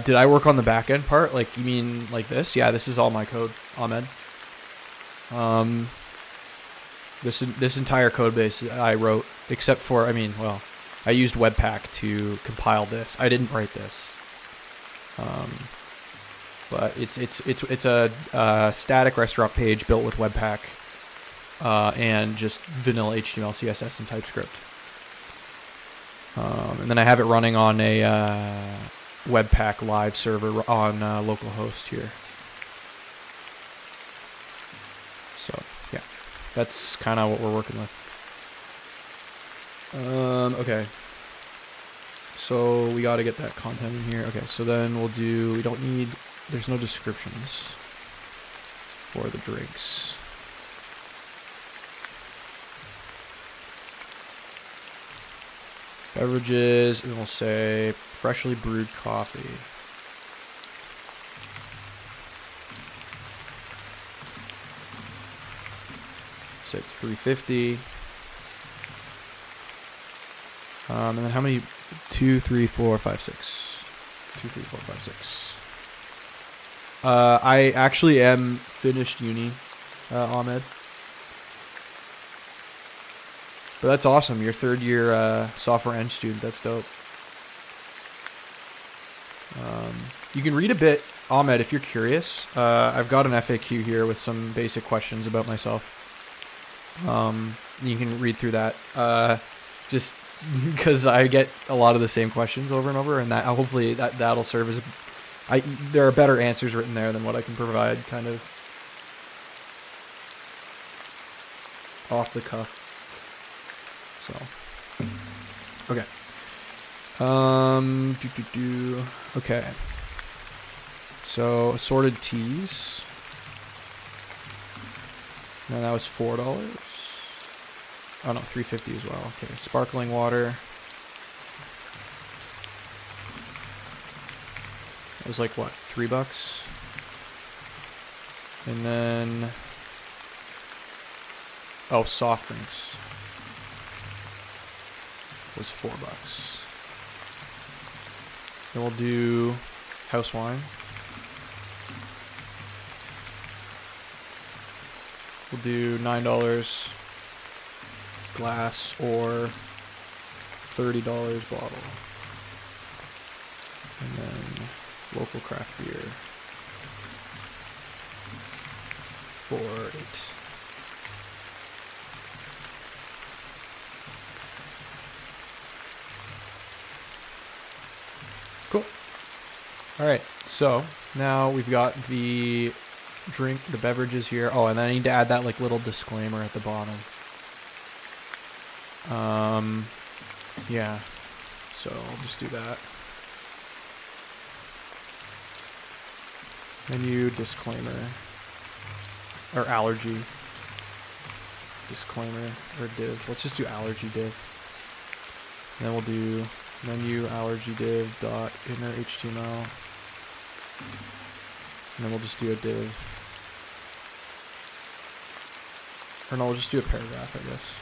Did I work on the back end part? Like, you mean like this? Yeah, this is all my code, Ahmed. This entire code base I wrote, except for, I used Webpack to compile this. I didn't write this. But it's a static restaurant page built with Webpack, and just vanilla HTML, CSS, and TypeScript. And then I have it running on a Webpack live server on localhost here. So yeah, that's kind of what we're working with. Okay. So we got to get that content in here. Okay, so then we don't need, there's no descriptions for the drinks. Beverages, and we'll say freshly brewed coffee. So it's $3.50. And then how many? 2, 3, 4, 5, 6. 2, 3, 4, 5, 6. I actually am finished uni, Ahmed. But that's awesome. You're third year software eng student. That's dope. You can read a bit, Ahmed, if you're curious. I've got an FAQ here with some basic questions about myself. You can read through that. Just because I get a lot of the same questions over and over, and that hopefully that'll serve as there are better answers written there than what I can provide, kind of off the cuff. So, okay. Okay. So assorted teas. And that was $4. Oh no, $3.50 as well. Okay, sparkling water. It was like what, $3? And then soft drinks was $4. Then we'll do house wine. We'll do $9 glass or $30 bottle. And then local craft beer for $8. Cool. All right, so now we've got the beverages here. Oh, and then I need to add that like little disclaimer at the bottom. Yeah, so I'll just do that. Menu disclaimer, or allergy disclaimer, or div. Let's just do allergy div. And then we'll do menu allergy div dot inner HTML. And then we'll just do a div. Or no, we'll just do a paragraph, I guess.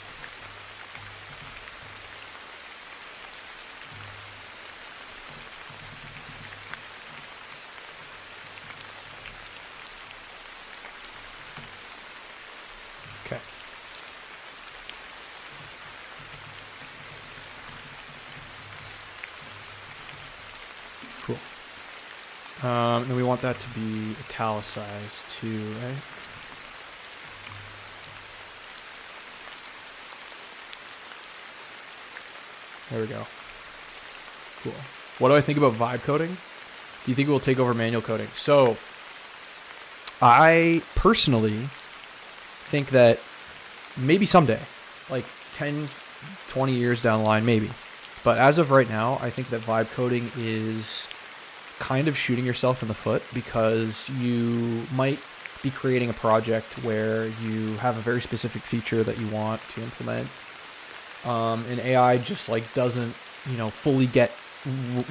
And then we want that to be italicized too, right? There we go. Cool. What do I think about vibe coding? Do you think it will take over manual coding? So, I personally think that maybe someday, like 10, 20 years down the line, maybe. But as of right now, I think that vibe coding is kind of shooting yourself in the foot, because you might be creating a project where you have a very specific feature that you want to implement. And AI just like doesn't, fully get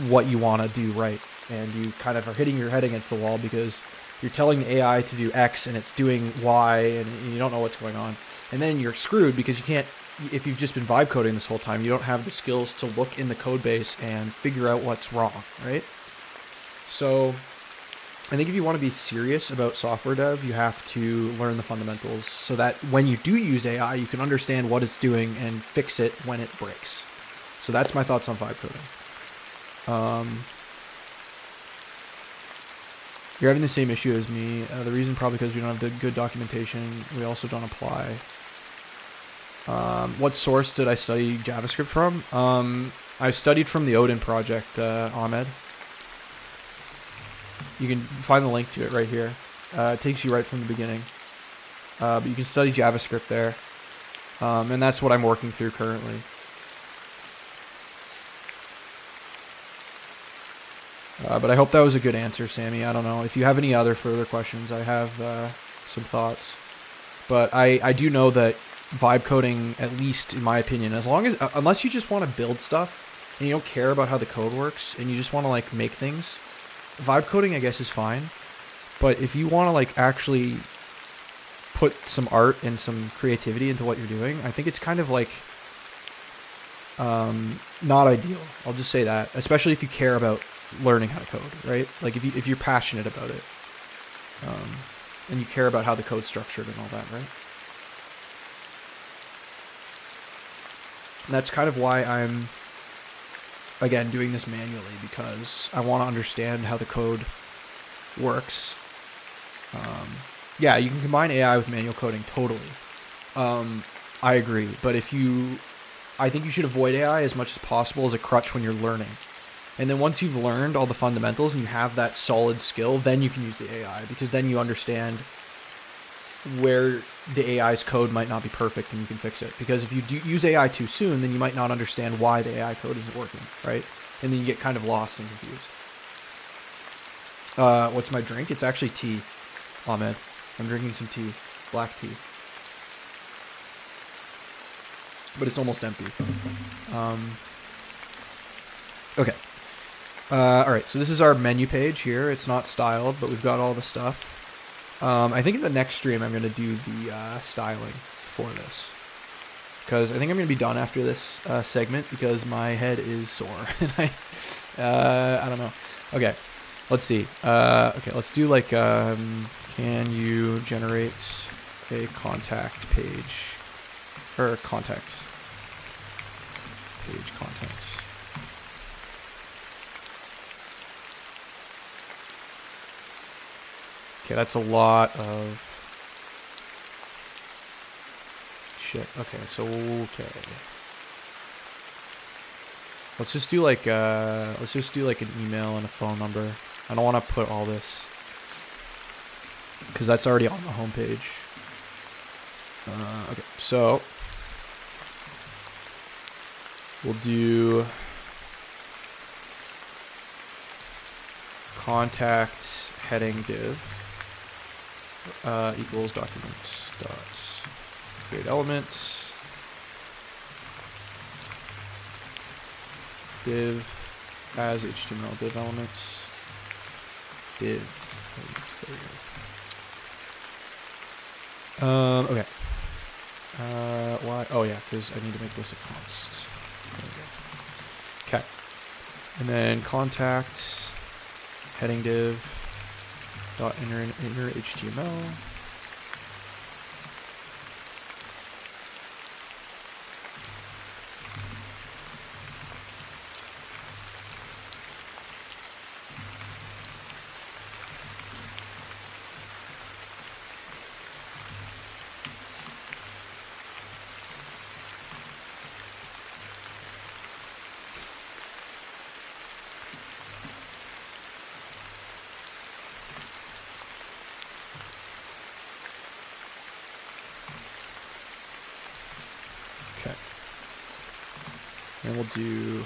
what you want to do right. And you kind of are hitting your head against the wall because you're telling the AI to do X and it's doing Y, and you don't know what's going on. And then you're screwed because you can't, if you've just been vibe coding this whole time, you don't have the skills to look in the code base and figure out what's wrong, right? So I think if you want to be serious about software dev, you have to learn the fundamentals so that when you do use AI, you can understand what it's doing and fix it when it breaks. So that's my thoughts on vibe coding. You're having the same issue as me. The reason probably because we don't have the good documentation. We also don't apply. What source did I study JavaScript from? I studied from the Odin Project, Ahmed. You can find the link to it right here. It takes you right from the beginning. But you can study JavaScript there. And that's what I'm working through currently. But I hope that was a good answer, Sammy. I don't know. If you have any other further questions, I have some thoughts. But I do know that vibe coding, at least in my opinion, unless you just want to build stuff and you don't care about how the code works and you just want to like make things, vibe coding I guess is fine. But if you want to like actually put some art and some creativity into what you're doing, I think it's kind of like not ideal. I'll just say that, especially if you care about learning how to code, right? Like if you're passionate about it, and you care about how the code's structured and all that, right? And that's kind of why I'm, again, doing this manually, because I want to understand how the code works. Yeah, you can combine AI with manual coding, totally. I agree, but I think you should avoid AI as much as possible as a crutch when you're learning. And then once you've learned all the fundamentals and you have that solid skill, then you can use the AI, because then you understand where the AI's code might not be perfect and you can fix it. Because if you do use AI too soon, then you might not understand why the AI code isn't working, right? And then you get kind of lost and confused. What's my drink? It's actually tea, Ahmed. I'm drinking some tea, black tea. But it's almost empty. Okay. Alright, so this is our menu page here. It's not styled, but we've got all the stuff. I think in the next stream I'm going to do the styling for this. Because I think I'm going to be done after this segment, because my head is sore. And I don't know. Okay, let's see. Okay, let's do like, can you generate a contact page? Or contact page content. Okay, that's a lot of shit. Okay, so let's just do like an email and a phone number. I don't want to put all this because that's already on the homepage. Okay, so we'll do contact heading div. Equals documents dot create elements div as HTML div elements div. Okay. Why? Oh yeah, because I need to make this a const. There we go. Okay, and then contact heading div. Dot inner HTML. then we'll do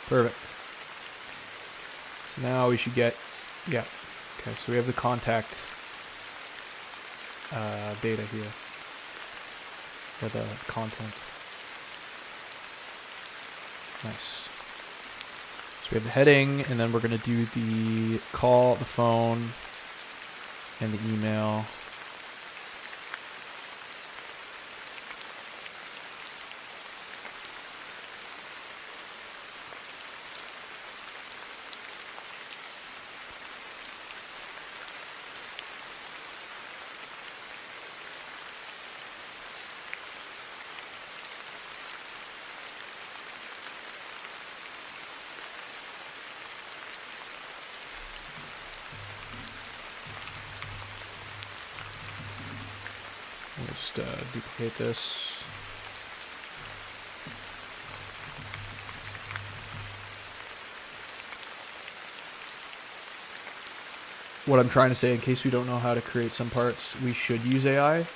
perfect. So now we should get, yeah. Okay, so we have the contact data here, or the content. Nice. So we have the heading, and then we're going to do the call, the phone, and the email. We'll just duplicate this. What I'm trying to say, in case we don't know how to create some parts, we should use AI.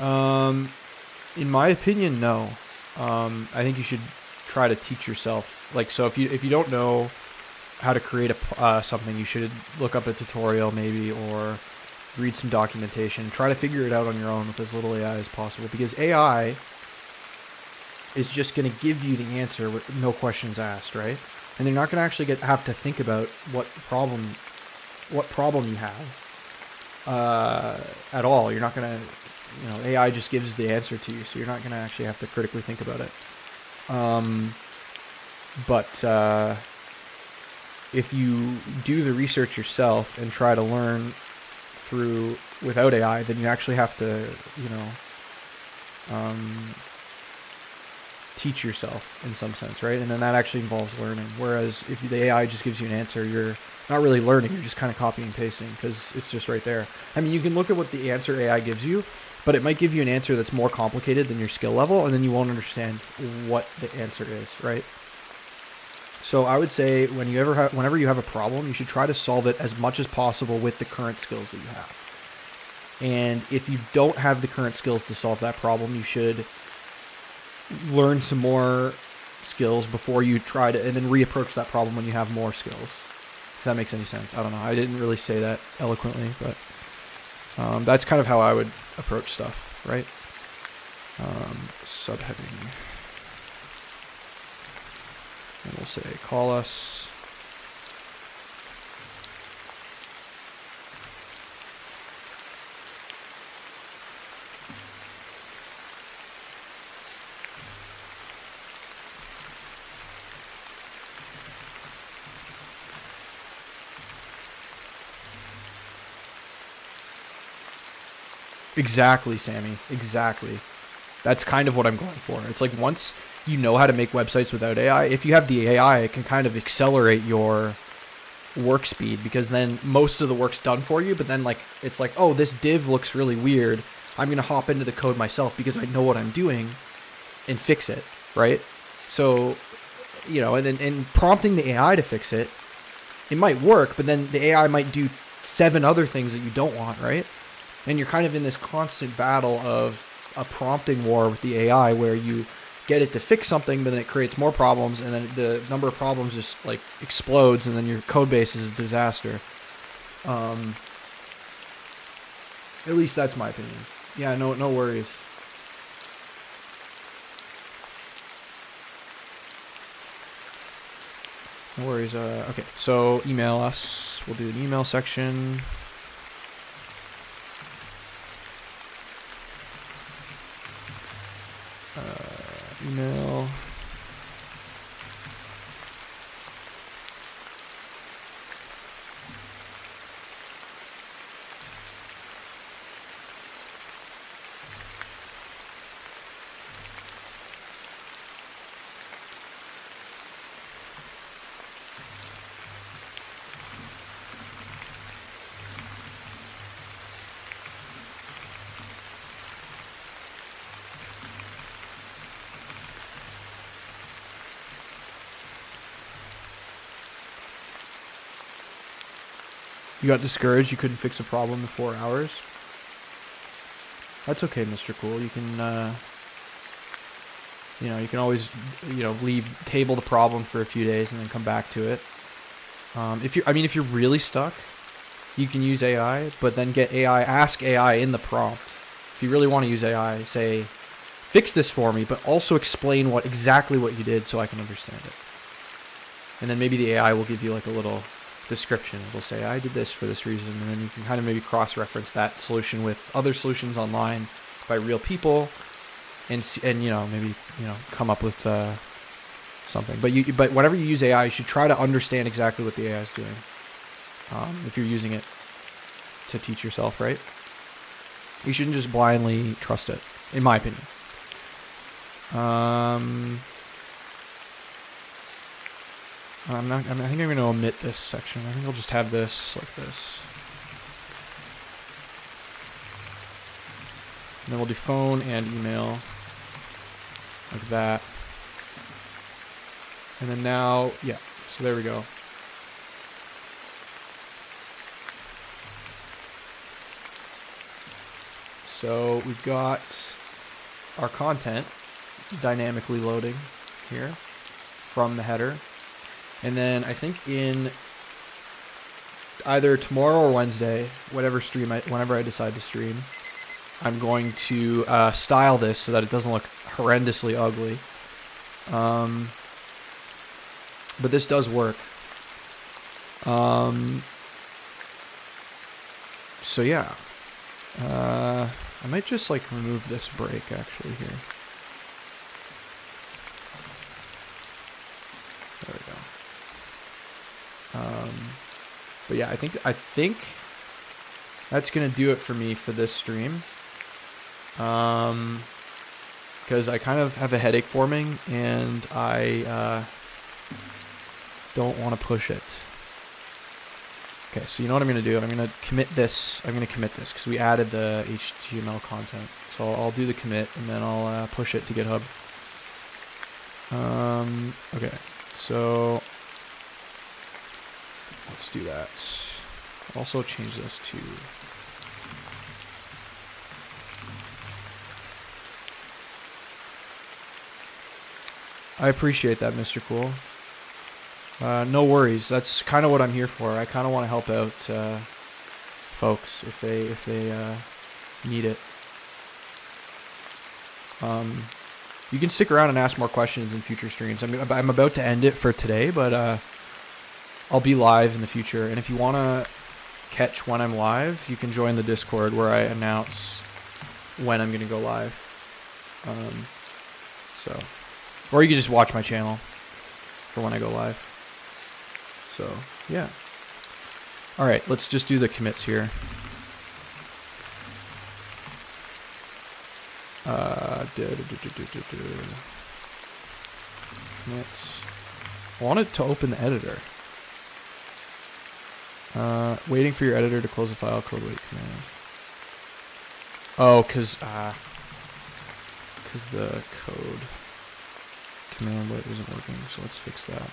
In my opinion, no. I think you should try to teach yourself. Like, so if you don't know how to create something, you should look up a tutorial maybe, or read some documentation. Try to figure it out on your own with as little AI as possible, because AI is just going to give you the answer with no questions asked, right? And they're not going to actually have to think about what problem you have at all. You're not going to, AI just gives the answer to you, so you're not going to actually have to critically think about it. But if you do the research yourself and try to learn without AI, then you actually have to, teach yourself in some sense, right? And then that actually involves learning. Whereas if the AI just gives you an answer, you're not really learning. You're just kind of copying and pasting because it's just right there. I mean, you can look at what the answer AI gives you, but it might give you an answer that's more complicated than your skill level, and then you won't understand what the answer is, right? So I would say whenever you have a problem, you should try to solve it as much as possible with the current skills that you have. And if you don't have the current skills to solve that problem, you should learn some more skills before you try to, and then reapproach that problem when you have more skills. If that makes any sense. I don't know. I didn't really say that eloquently, but that's kind of how I would approach stuff, right? Subheading. And we'll say call us. Exactly, Sammy. Exactly. That's kind of what I'm going for. It's like once you know how to make websites without AI, if you have the AI, it can kind of accelerate your work speed, because then most of the work's done for you, but then like it's like, oh, this div looks really weird. I'm going to hop into the code myself because I know what I'm doing and fix it, right? So, and prompting the AI to fix it, it might work, but then the AI might do 7 other things that you don't want, right? And you're kind of in this constant battle of a prompting war with the AI where you get it to fix something, but then it creates more problems, and then the number of problems just like explodes, and then your code base is a disaster. At least that's my opinion. Yeah, no worries. No worries. Okay, so email us. We'll do an email section. Email. You got discouraged. You couldn't fix a problem in 4 hours. That's okay, Mr. Cool. You can, you can always, table the problem for a few days and then come back to it. If you're really stuck, you can use AI, but then ask AI in the prompt. If you really want to use AI, say, fix this for me, but also explain exactly what you did so I can understand it. And then maybe the AI will give you like a little description. It'll say, I did this for this reason, and then you can kind of maybe cross-reference that solution with other solutions online by real people, and maybe come up with something. But whenever you use AI, you should try to understand exactly what the AI is doing. If you're using it to teach yourself, right? You shouldn't just blindly trust it, in my opinion. I think I'm going to omit this section. I think I'll just have this like this. And then we'll do phone and email like that. And then now, yeah, so there we go. So we've got our content dynamically loading here from the header. And then I think in either tomorrow or Wednesday, whenever I decide to stream, I'm going to style this so that it doesn't look horrendously ugly. But this does work. So yeah. I might just like remove this break actually here. There we go. But yeah, I think that's gonna do it for me for this stream. Because I kind of have a headache forming and I don't want to push it. Okay, so you know what I'm going to do? I'm going to commit this because we added the HTML content. So I'll do the commit and then I'll push it to GitHub. Okay, so let's do that. I'll also change this to... I appreciate that, Mr. Cool. No worries. That's kind of what I'm here for. I kind of want to help out folks if they need it. You can stick around and ask more questions in future streams. I'm about to end it for today, but I'll be live in the future. And if you want to catch when I'm live, you can join the Discord where I announce when I'm going to go live. Or you can just watch my channel for when I go live. So, yeah. All right, let's just do the commits here. Commits. I wanted to open the editor. Waiting for your editor to close the file, code wait command. Oh, because the code command wait isn't working, so let's fix that.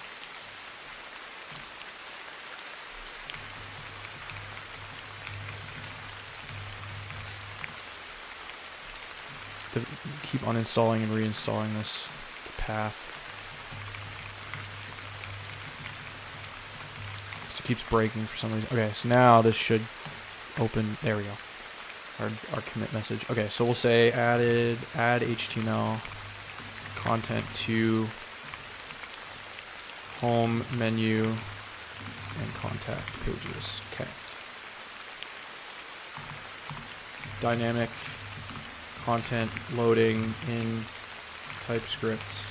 To keep uninstalling and reinstalling this path. So it keeps breaking for some reason. Okay, so now this should open. There we go. Our commit message. Okay, so we'll say add HTML content to home menu and contact pages. Okay. Dynamic content loading in TypeScript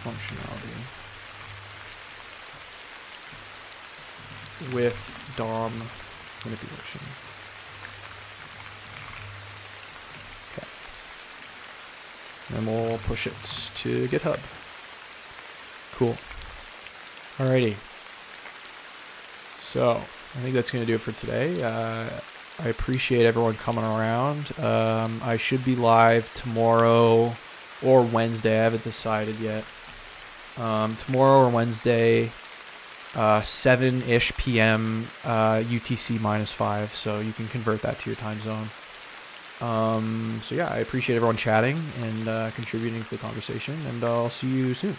functionality with DOM manipulation. Okay. And then we'll push it to GitHub. Cool. Alrighty. So, I think that's going to do it for today. I appreciate everyone coming around. I should be live tomorrow or Wednesday. I haven't decided yet. Tomorrow or Wednesday 7-ish p.m. UTC -5, so you can convert that to your time zone. So yeah, I appreciate everyone chatting and contributing to the conversation, and I'll see you soon.